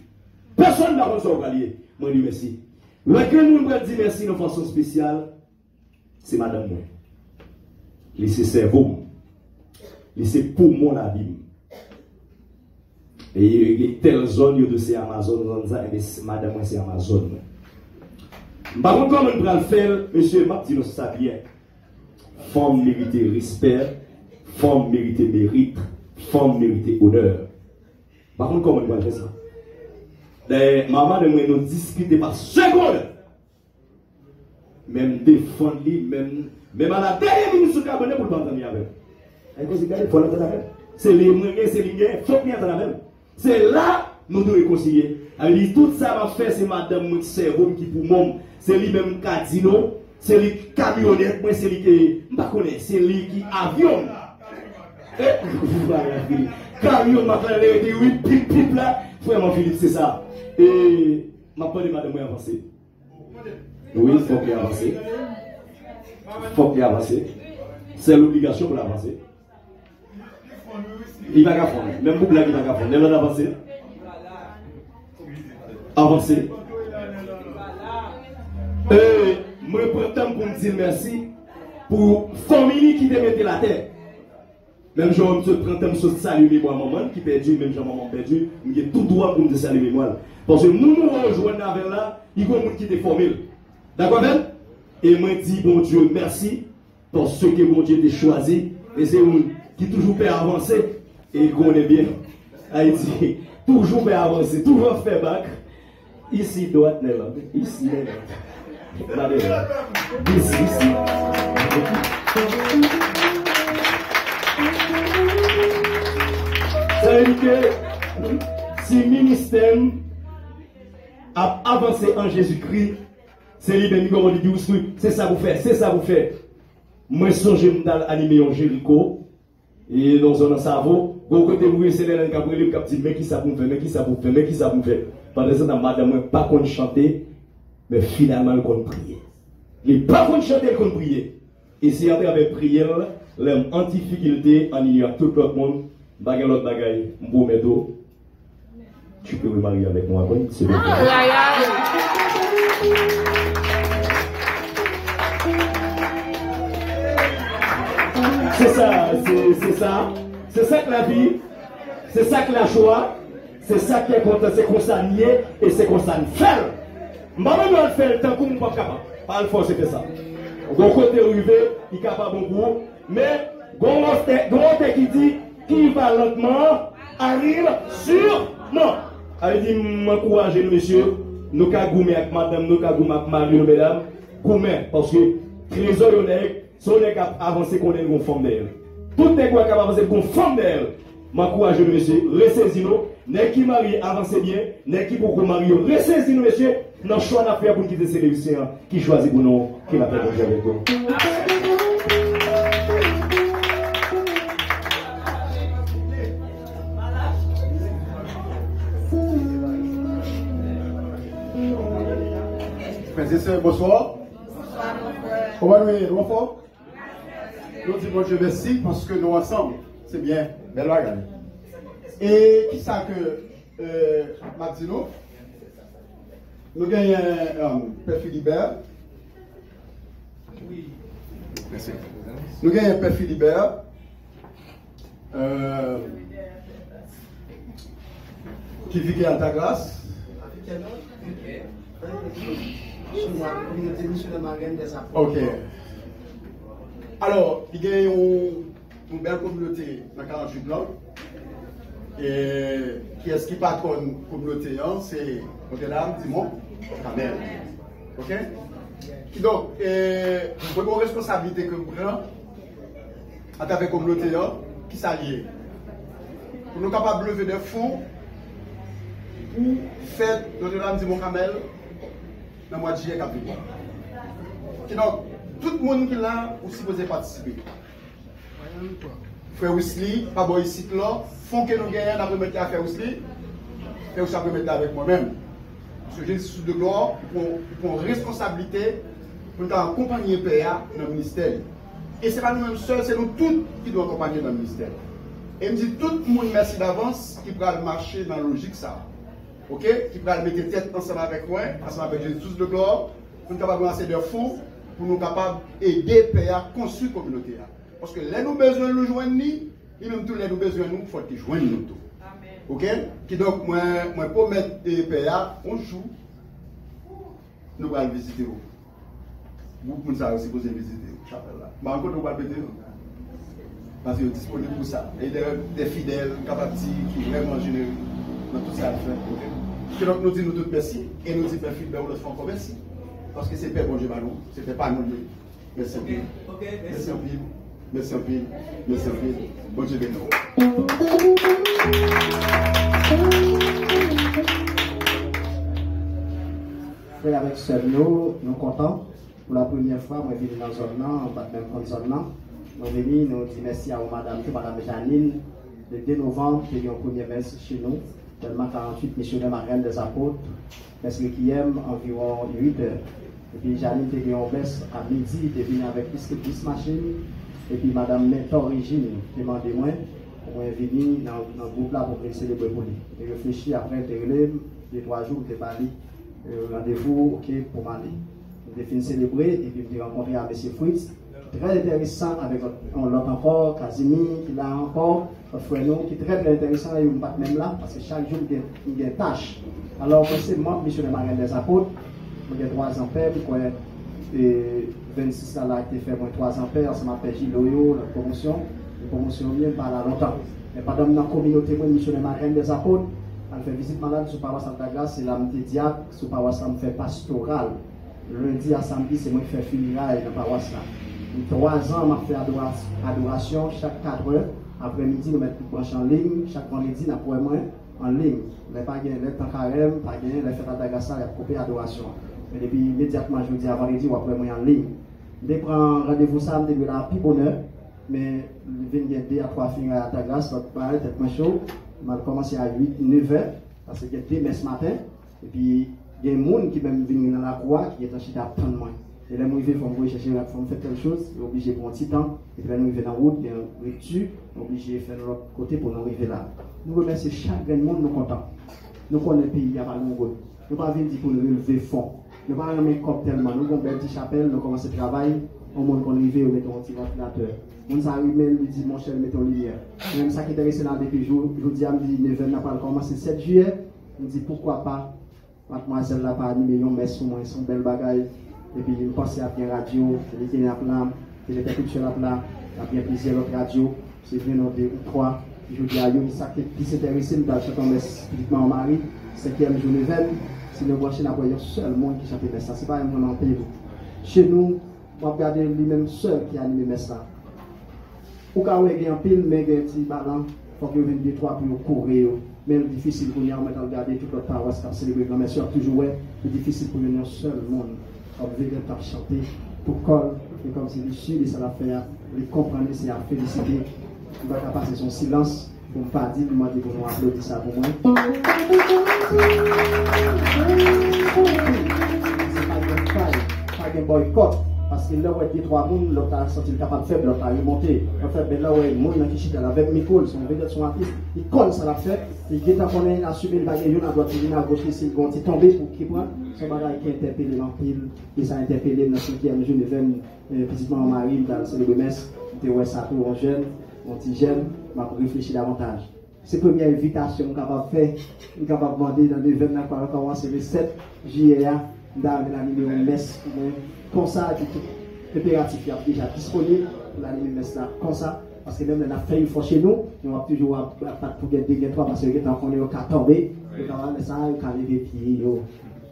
Personne n'a pas ça m'habiller. Moi, je dis merci. Le que nous dit merci de façon spéciale, c'est madame moi. Laissez cerveau. Laissez pour mon abîme. Et il y a telle zone de ces Amazon, madame moi c'est Amazon. Par contre, comment on va le faire, monsieur Martino ça bien. Femme mérite respect, femme mérite mérite. Femme mérite honneur. Par contre, comment on va faire ça? Maman de moi nous discuter par seconde. Même défendre, même à la dernière minute sur le cabinet pour le battre avec. C'est les moyens, c'est les liens, faut bien dans la même. C'est là nous devons réconcilier. Alors, tout ça va faire, c'est madame mon cerveau qui pour moi, c'est lui-même casino, c'est lui camionnette, moi c'est lui qui, c'est lui qui avion. Camion m'a fait oui, pip là, vraiment Philippe, c'est ça. Et je pas de madame avancer. Oui, il faut qu'il avance. Il faut qu'il avance. C'est l'obligation pour l'avancer. Il va faire. Même pour blague, il va faire. Il va avancer. Avancer. Je prends le temps pour me dire merci pour la famille qui te mette la terre. Même je prends le temps pour saluer moi, maman qui perdu, même maman perdu, j'ai tout droit pour me saluer moi. Parce que nous rejoignons avec là, il y a des gens qui te formé. D'accord, même? Et moi, je dis, bon Dieu, merci pour ce que mon Dieu t'a choisi. Et c'est eux qui toujours peut avancer. Et qu'on est bien. Haïti, toujours peut avancer, toujours faire bac. Ici, droite, ici, ici. Ça veut dire que si le ministère a avancé en Jésus-Christ, c'est lui-même qui dit, c'est ça vous fait, c'est ça vous fait. Moi, je suis animé en Jéricho, et dans un cerveau, quand côté où c'est là, qui dit, mais qui ça vous fait, mais qui ça vous fait, mais qui ça vous fait. Pendant ce temps, madame, pas qu'on chanter, mais finalement, qu'on prier. Il n'est pas qu'on chanter, qu'on prier. Et si après avec prière, l'homme anti-difficulté, en il y a tout le monde, bagay l'autre bagay, m'bou medo, tu peux me marier avec moi, bon, c'est bien. C'est ça, c'est ça que la vie, c'est ça que la joie, c'est ça qui est content, c'est qu'on s'en nier et c'est qu'on s'en fait. Maman doit le faire tant qu'on n'est pas capable. Pas le force, c'est ça. Donc, côté arrivé, il est capable beaucoup, mais, gonte qui dit, qui va lentement, arrive sûrement. Elle dit, m'encourager, monsieur, nous avons goumé avec madame, nous avons goumé avec Mario, mesdames, goumé, parce que, trésor, si on est capable d'avancer, qu'on est une forme d'elle. Tout est capable d'avancer, qu'on forme d'elle. M'encourager, monsieur, ressaisissez-nous, n'est qui marie, avancez bien, n'est qui pour marier, ressaisissez-nous, monsieur, dans le choix d'affaires pour quitter ces réussir, qui choisit pour nous, qui l'a fait pour avec nous. Frères, bonsoir. Comment nous allons fort? Nous disons bon Dieu merci parce que nous ensemble, c'est bien, belle bagarre. Et qui ça que Martino? Nous gagnons Père Philibert. Oui. Merci. Nous gagnons Père Philibert. Qui vit à ta grâce. Ok. Alors, il y a une belle communauté dans 48 langues. Et qui est-ce qui patronne la communauté? C'est Notre-Dame, Dimon, Kamel. Ok? Qui donc, pour une responsabilité que nous prenons à travers la communauté qui s'allie. Pour nous capables de lever des fonds pour faire Notre-Dame, Dimon, Kamel dans le mois de juillet capitaine. Qui donc, tout le monde qui est là, aussi supposé participer. Frère Wesley, pas bon ici là, font que nous gagnons, on peut mettre à faire Wesley, et aussi on peut mettre avec moi-même. Parce que j'ai sous de gloire pour une responsabilité pour nous accompagner le PA dans le ministère. Et ce n'est pas nous-mêmes seuls, c'est nous tous qui devons accompagner dans le ministère. Et me dit tout le monde merci d'avance qui pourra marcher dans la logique ça. Ok? Qui pourra mettre tête ensemble avec moi, ensemble avec Jésus de gloire, pour nous capables de lancer des fonds, pour nous capables d'aider le PA à construire la communauté. Parce que là, nous avons besoin de nous joindre, et même tous les nous besoin de nous, il faut qu'ils joignent nous tous. Ok? Qui donc, moi, pour mettre les PA, on joue, nous allons visiter. Beaucoup de gens aussi posent visiter la chapelle là. Mais encore, nous allons péter. Parce qu'ils sont disponibles pour ça. Et des fidèles, capables qui sont vraiment généreux dans tout ça à faire. Ok? Donc, nous disons tous merci, et nous disons, Philibert, nous faisons encore merci. Parce que c'est Père bon Dieu, ce n'était pas nous. Merci un peu. Merci un peu. Merci un peu. Merci un peu. Bon Dieu béni. Frère avec sœur, nous sommes contents. Pour la première fois, moi, je suis dans la zone, on va même dans la zone. Nous venons, nous disons merci à madame Janine. Le 2 novembre, qui est une première messe chez nous. tellement 48 missionnaires marraines des apôtres, parce qui aiment environ 8 heures. Et puis Janine était en baisse à midi, de venir avec plus que 10 machines. Et puis Madame Mentor Origine demandait moi pour venir dans le groupe là pour célébrer pour lui. Et réfléchir après, les 3 jours, de Bali, rendez-vous ok pour m'aller. Je fini célébrer et puis je rencontré à M. Fritz. Très intéressant avec l'autre encore, Casimir, qui l'a encore, notre frère nous, qui est très intéressant, et on pas même là, parce que chaque jour, il y a des tâches. Alors, c'est moi, missionnaire marraine des apôtres, j'ai 3 ampères, et 26 ans là, a été fait, 3 ampères, ça m'appelle Giloyo, la promotion vient par là longtemps. Mais pendant dans la communauté, moi, missionnaire marraine des apôtres, on fait visite malade sur paroisse Santa Grace, et là, je diacre, sur paroisse, on fait pastoral. Lundi à samedi, c'est moi qui fais funérailles dans la paroisse là. 3 ans, je fais adoration chaque 4 heures. Après-midi, nous mettons tout branche en ligne. Chaque vendredi, nous avons moins en ligne. Mais pas gagner le temps carême, pas gagner le fête à Dagassa, il y a coupé adoration. Mais depuis immédiatement, je vous dis, avant vendredi, ou après moins en ligne. Je prends rendez-vous samedi, je la plus bonheur. Mais je viens de 2 à 3 filles à Dagassa, donc je vais être chaud. Je vais commencer à 8-9 heures, parce que j'ai demain ce matin. Et puis, il y a des gens qui même viennent dans la croix, qui est en chita à prendre moins. Et là, nous arrivons, il faut chercher, il faut faire telle chose, il est obligé pour un petit temps. Et puis là, nous arrivons dans la route, il y a un rectu, on est obligé de faire de l'autre côté pour nous arriver là. Nous remercions chaque monde, nous contents. Nous connaissons le pays, il n'y a pas de nombreux. Nous ne pouvons pas dire pour nous relever fond. Nous ne pouvons pas remettre comme tellement. Nous avons une petite chapelle, nous commençons le travail. Au monde qu'on arrive, nous mettons un petit ventilateur. Nous arrivons, nous disons, mon cher, mettons lumière. Même ça qui est resté là depuis jour, je dis, je dis, 9 n'a pas commencé le 7 juillet. Je dis, pourquoi pas, mademoiselle n'a pas animé une messe pour moi, son bel bagage. Et puis, je pense à bien radio, je l'ai à plat, je l'ai fait sur la plat, il y a bien plusieurs autres radios, c'est bien 2 ou 3. Je dis à eux, qui s'intéresse, nous avons chanté en messe spirituellement en Marie, 5e jour de veille. Si nous branchons la voyage, seul monde qui chante messe, ça, ce n'est pas un monde en pays. Chez nous, on va regarder lui-même seul qui anime messe là. Ou quand il y a un pile, mais il y a un petit ballon, il faut que vous veniez 2-3 pour courir. Même difficile pour nous de regarder toute notre paroisse qui a célébré grand messe, toujours c'est difficile pour nous seul monde. On veut chanter pour col, et comme c'est l'issue, et ça l'a fait, les comprendre, c'est à féliciter. On va passer son silence pour ne pas dire, pour nous applaudir ça pour moi. C'est pas un boycott, parce que là où il y a 3 personnes, l'autre a senti capable de faire, l'autre a remonté. En fait, là où il y a des gens qui chita avec Nicole, son vedette, son artiste, il connaît ça l'a fait, il est en train d'assumer le bagage, il a droit de à gauche, il est tombé pour qu'il prenne. Son bagage qui a interpellé l'empile, et ça a interpellé dans le 5e jour de veine, petitement en Marie, dans le célèbre messe, il était ça pour un jeune, un petit jeune, m'a réfléchi davantage. C'est la première invitation qu'on va faire, qu'on va demander dans l'événement qui va commencer le 7 juillet, d'amener une messe, comme ça, impératif, il est déjà disponible pour l'animer messe là, comme ça, parce que même on a fait une fois chez nous, on va toujours pas pour gagner 2 3 parce que quand on est au 4 tombé, et quand on a ça, on a levé pied.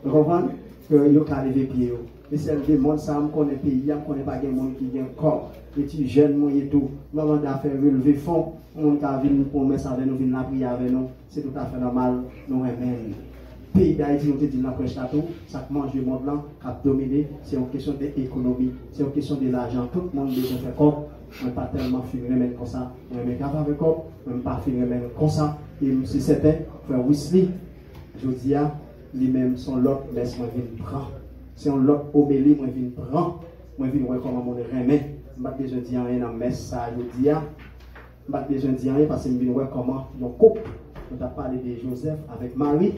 Vous comprenez? Que yo ka lever pied yo. Et c'est des monde ça me connaît pays, on connaît pas des monde qui vient corps, petit jeune moi et tout. Maman a fait relever fond, on ka venir pour mettre avec nous, venir la prière avec nous, c'est tout à fait normal, nous remen. Pays d'Haïti nous dit dans prêche là tout, ça mange le monde là, cap dominer, c'est une question d'économie, c'est une question de l'argent, tout le monde besoin faire corps. On pas tellement finir même comme ça, on est capable avec corps, on pas finir même comme ça. Et c'est certain, frère Wesley, je dis à lui-même son lot messe moi vinn prend c'est un lot homélie moi vinn prend moi vinn voir comment mon remet pas besoin dire rien dans messe ça je dis pas besoin dire rien parce que vinn voir comment mon couple on a parlé de Joseph avec Marie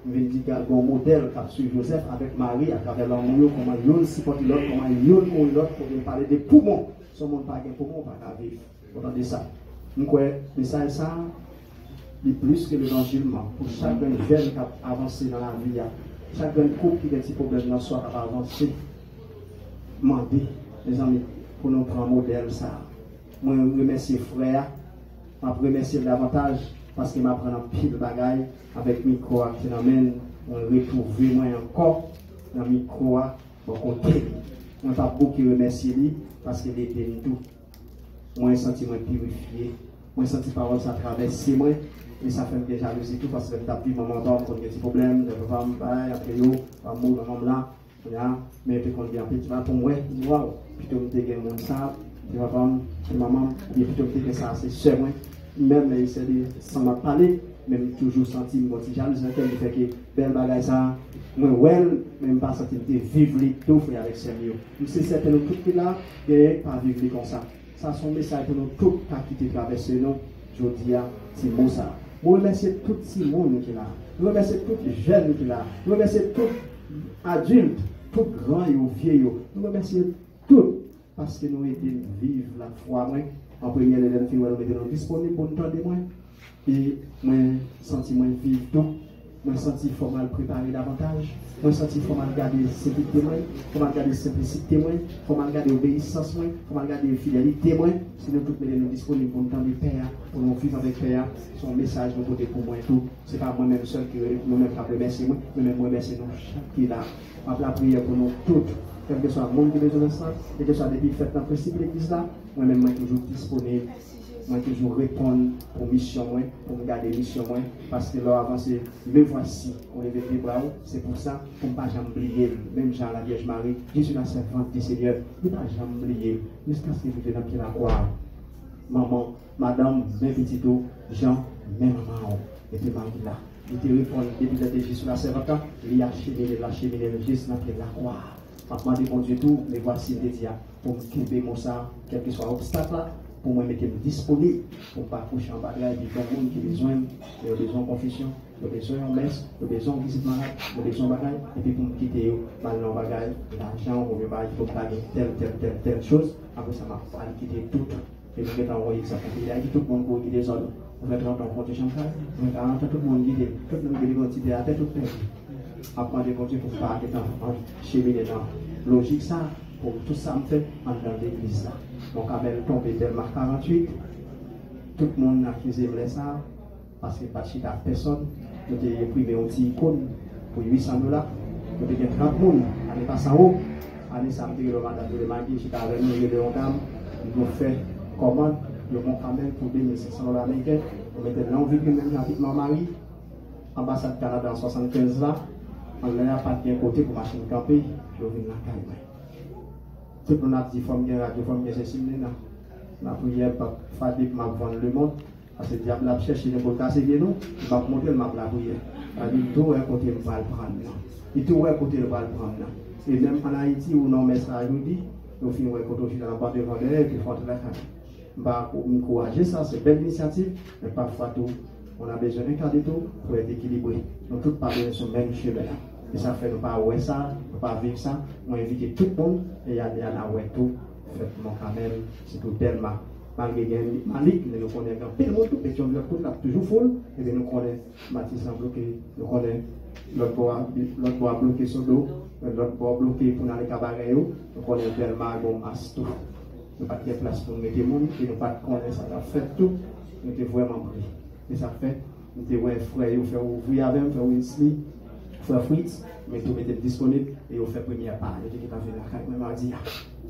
on vient dire un modèle qu'a sur Joseph avec Marie à travers l'amour comment yon supporte l'autre comment yon mon l'autre pour parler de poumons son monde pas gain poumon pas vivre vous entendez ça donc mais ça de plus que l'évangélement pour chaque jeune qui a avancé dans la vie, chaque jeune couple qui a des problèmes dans soi qui a avancé, demander, les amis, pour nous prendre un modèle ça. Moi, je remercie frère, je remercie davantage parce qu'il m'a pris un pile de bagaille avec le micro qui m'amène, on retrouve moi encore dans le micro pour côté. Je ne pas beaucoup remercier lui parce qu'il était tout. Moi, je senti moi purifié, moi, je senti parole ça traverser moi. Et ça fait des jalousies tout parce que tu as vu maman d'homme qu'on a des petits problèmes, de femme, après yo, amour, maman là, mais puis qu'on vient petit va pour moi, waouh, plutôt me dégager mon ça, tu vas voir, maman, et plutôt que ça, c'est sûr, moi, même, c'est sans m'a parlé, même toujours senti une petite jalousie dans lequel fait que belle bagaille ça moi ouais même pas senti de vivre les tout frère avec sérieux c'est certain nous tout là et pas vivre comme ça ça son message pour nous tout qui te traverser nous je dis c'est bon ça je remercie tout le monde qui est là je remercie tout les jeunes qui est là je remercie tout adulte tout grand et vieux je remercie tout parce que nous aidons vivre la foi moi en première élève qui nous mettons disponible pour nous témoin et moi senti moi vivre tout moi senti formal préparer davantage moi senti formal garder simplicité moi formal garder simplicité moi formal garder obéissance moi formal garder fidélité moi sinon tout nous disponible pour nous tendre père pour nous vivre avec père son message nous côté pour moi tout c'est pas moi même seul que nous même pas remercier moi mais même remercier nous chaque qui là la prière pour nous toutes quel que soit le monde qui est besoin de ça et que ce soit des big fêtes dans le principe de l'église là moi-même moi toujours disponible moi toujours répondre aux missions moi pour me garder mission moi parce que là avant c'est me voici on lève les bras c'est pour ça qu'on pas jamais oublier même Jean la Vierge Marie je suis la servante du Seigneur ne pas jamais oublier jusqu'à ce que vous êtes dans pied la croix maman madame mes petits tout Jean même maman et puis Marie là il te répond depuis que je suis la servante il a cheminé juste dans pied la croix maintenant de bon Dieu tout mais voici le dia pour me quitter mon ça quel que soit l'obstacle là pour moi mettre disponible pour pas coucher en bagaille du monde qui besoin de confession de besoin en messe de besoin de visite malade de besoin bagaille et puis pour me quitter mal dans bagaille l'argent ou bien il faut payer telle chose après ça m'a pas quitter tout et nous mettons envoyer ça pour qu'il y ait tout le monde pour quitter des ordres on va rentrer en compte chambre on va rentrer tout le monde quitter tout le monde identité à tête tout le après de continuer pour pas être dans cheminer dans logique ça pour tout ça me fait en dans l'église là mon cabelle tombé de marque 48 tout le monde a accusé de ça parce que pas de personne nous avons imprimé un petit icône pour $800 nous avons 30 personnes allez pas en haut allez samedi le madame de Magui j'étais avec nous de dame nous fait commande de mon cabelle pour $2,500 américains on mettait l'envie que même rapidement Marie ambassade Canada en 75 là on n'a pas de côté pour machine camper je viens la caille tout le monde a dit forme radio forme c'est simple la prière pas Fadik m'a vendre le monde parce que diable a cherché les pour casser nous va montrer m'a la prière il tout un côté va le prendre il tout un côté va le prendre et même en Haïti où non message nous dit nous finissons côté dans la boîte de vendeur et puis faut la caille bah encourager ça c'est belle initiative mais parfois tout on a besoin d'un cadre tout pour être équilibré nous tous parler sur le même chemin là et ça fait nous pas ouais ça nous pas vivre ça moi inviter tout le monde et y aller à la ouais tout fait mon quand même c'est tout tellement malgré Malik nous connaissons peu le monde tout et on a toujours full et nous connaissons Mathis en bloqué nous connaissons l'autre bois bloqué sur l'eau l'autre bois bloqué pour aller cabaret nous connaissons tellement bon as tout nous pas de place pour mettre monde et nous pas connaître ça a fait tout nous était vraiment pris et ça fait nous était ouais frère vous faire ouvrir avec faire Winsly frère Fritz mais tout était disponible et on fait première part et qui t'a fait la caille même dit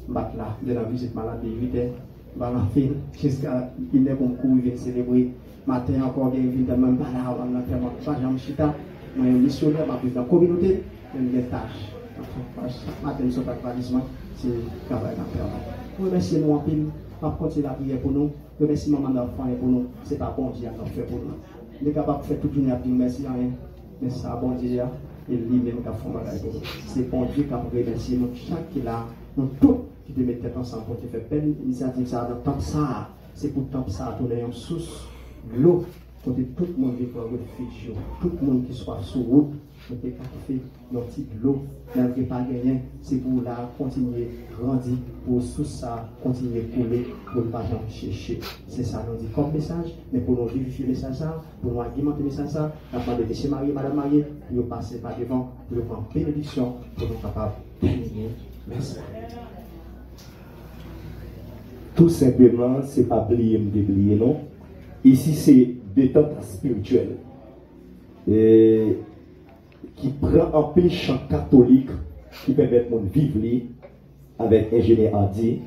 battre là de la visite malade de 8h dans la fin jusqu'à il est comme cours il célébrer matin encore il vient même pas là on a tellement pas jamais chita mais missionnaire ma dans la communauté même des tâches matin sur pas tradition c'est travail à faire on remercie nous en pile on continue la prière pour nous remercie maman d'enfant pour nous c'est pas bon Dieu qui fait pour nous il est capable de faire toute une appel merci rien mais ça bon Dieu et lui-même qui a fait bagage pour nous c'est bon Dieu qui a remercié nous chaque qui là nous tous qui te mettent ensemble pour te faire belle initiative ça dans temps ça c'est pour temps ça tourner en source l'eau pour que tout le monde vive pour refuge tout le monde qui soit sur route pour te fait leur petite l'eau n'avez pas gagné c'est pour là continuer grandir pour sous ça continuer couler pour ne pas jamais chercher c'est ça nous dit comme message mais pour nous vérifier le message ça pour nous argumenter le message ça afin de monsieur Marie madame Marie pour passer par devant pour prendre bénédiction pour nous capables terminer merci. Tout simplement, c'est pas oublier, non. Ici, c'est détente spirituelle. Et qui prend un peu chant catholique qui permet de vivre avec ingénieur Hardy.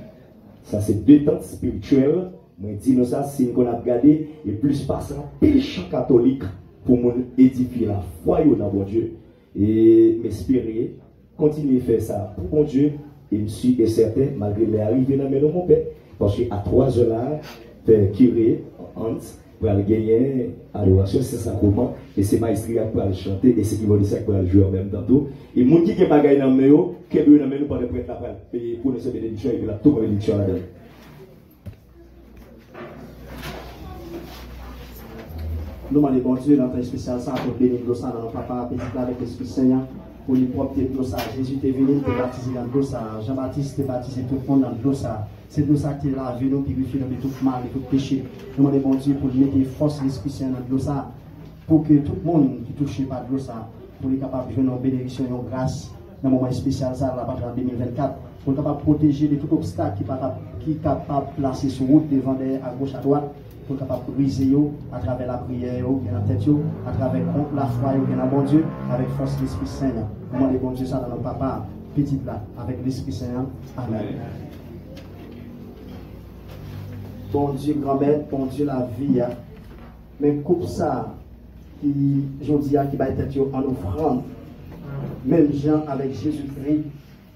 Ça, c'est détente spirituelle. Moi, dis nous ça, c'est qu'on a regardé et plus passer un peu chant catholique pour édifier la foi dans bon Dieu. Et m'espérer, continuer à faire ça pour bon Dieu. Et je suis certain, malgré les arrivées dans mon père. Parce qu'à 3 heures là, faire curé, Hans, pour aller gagner adoration, c'est ça comment, et c'est maestria pour aller chanter, et c'est qui va dire ça pour aller jouer en même temps tout. Et mon qui pas gagné dans le meilleur, qui est dans le meilleur pour les prêtres là payer pour les bénédictions et la tout bénédiction là-dedans. Nous demandons bon Dieu dans le spécial ça pour bénir ça dans nos papa petit avec l'Esprit Saint pour les propres de ça. Jésus est venu te baptiser dans le ça. Jean-Baptiste est baptisé tout le monde dans le ça. C'est de ça qui est là, venu purifier de tout mal et tout péché. Nous demandons bon Dieu pour mettre force l'Esprit Saint dans le ça pour que tout le monde qui touche par le ça pour être capable de jouer nos bénédictions et nos grâces dans le moment spécial ça là en 2024 pour être capable de protéger de tout obstacle qui est capable de placer sur route devant à gauche à droite. Pour capable de briser à travers la prière, bien la tête, à travers la foi, bien la bon Dieu, avec force de l'Esprit Saint. Nous demandons bon Dieu ça dans notre papa, petit là, avec l'Esprit Saint. Amen. Bon Dieu, grand-mère, bon Dieu, la vie. Mais coupe ça, qui, je dis, qui va être en offrande. Même Jean avec Jésus-Christ,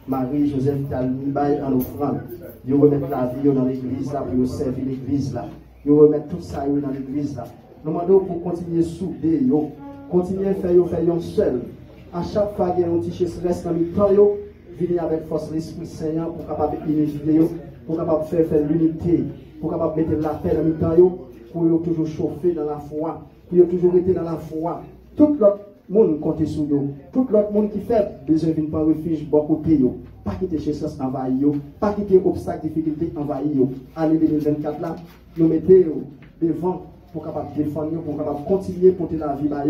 Marie, Joseph, qui a mis en offrande. Ils remettent la vie dans l'église là, pour servir l'église là. Ils remettent tout ça dans l'église là. Nous demandons pour continuer à souder, continuer à faire seul. À chaque fois qu'il y a un petit chose reste dans le temps, venir avec force l'Esprit Saint pour capable unifier, pour capable faire l'unité, pour capable mettre la paix dans le temps, pour toujours chauffer dans la foi, pour toujours rester dans la foi. Tout l'autre monde compte sur eux. Tout l'autre monde qui fait besoin d'une pas refuge, beaucoup côté yo. Pas quitter chez sens envahir, pas quitter obstacles, difficultés envahir. Année 2024 là, nous mettons devant pour capable défendre, pour capable continuer à porter la vie là,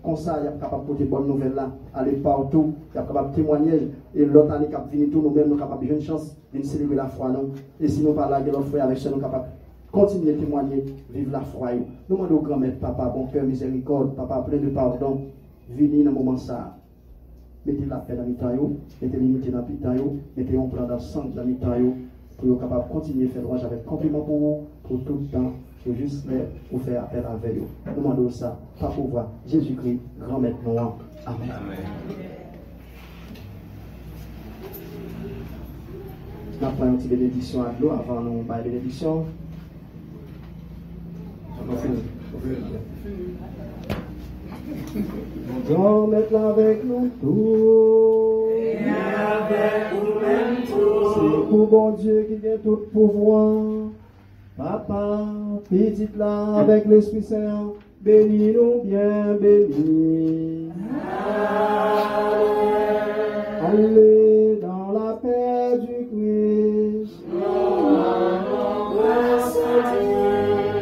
comme ça, il est capable de porter bonne nouvelle là, aller partout, il est capable de témoigner, et l'autre année qui a fini tout, nous-mêmes, nous sommes capables de une chance de célébrer la foi, non? Et si nous parlons de notre frère avec ça, nous sommes capables de continuer à témoigner, vivre la foi. Nous demandons au grand-mère, papa, bon cœur, miséricorde, papa, plein de pardon, venez dans le moment ça. Mettez la paix dans le temps, mettez l'unité dans le temps, mettez un plan d'ensemble dans le temps, pour être capable de continuer à faire droit avec compliment pour vous, pour tout le temps. Faut juste pour faire appel avec eux. Nous demandons ça, pas pour voir Jésus-Christ, grand maître noir. Amen. Nous prenons une petite bénédiction à l'eau avant nous faire la bénédiction. Grand maître avec nous tous. Et avec nous-mêmes tous. C'est pour bon Dieu qui a tout pouvoir. Papa, petite là, avec l'Esprit Saint, bénis-nous bien, bénis. Allez dans la paix du Christ.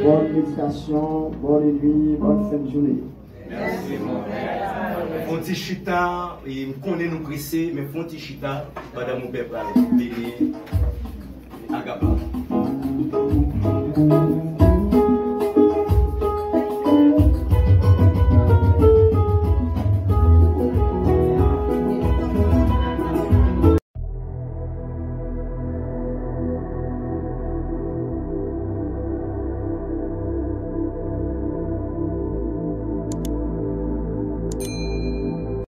Bonne méditation, bonne nuit, bonne fin de journée. Merci mon père. Fonti chita, et me connaît nous grisser, mais fonti chita, madame mon père, béni, agaba.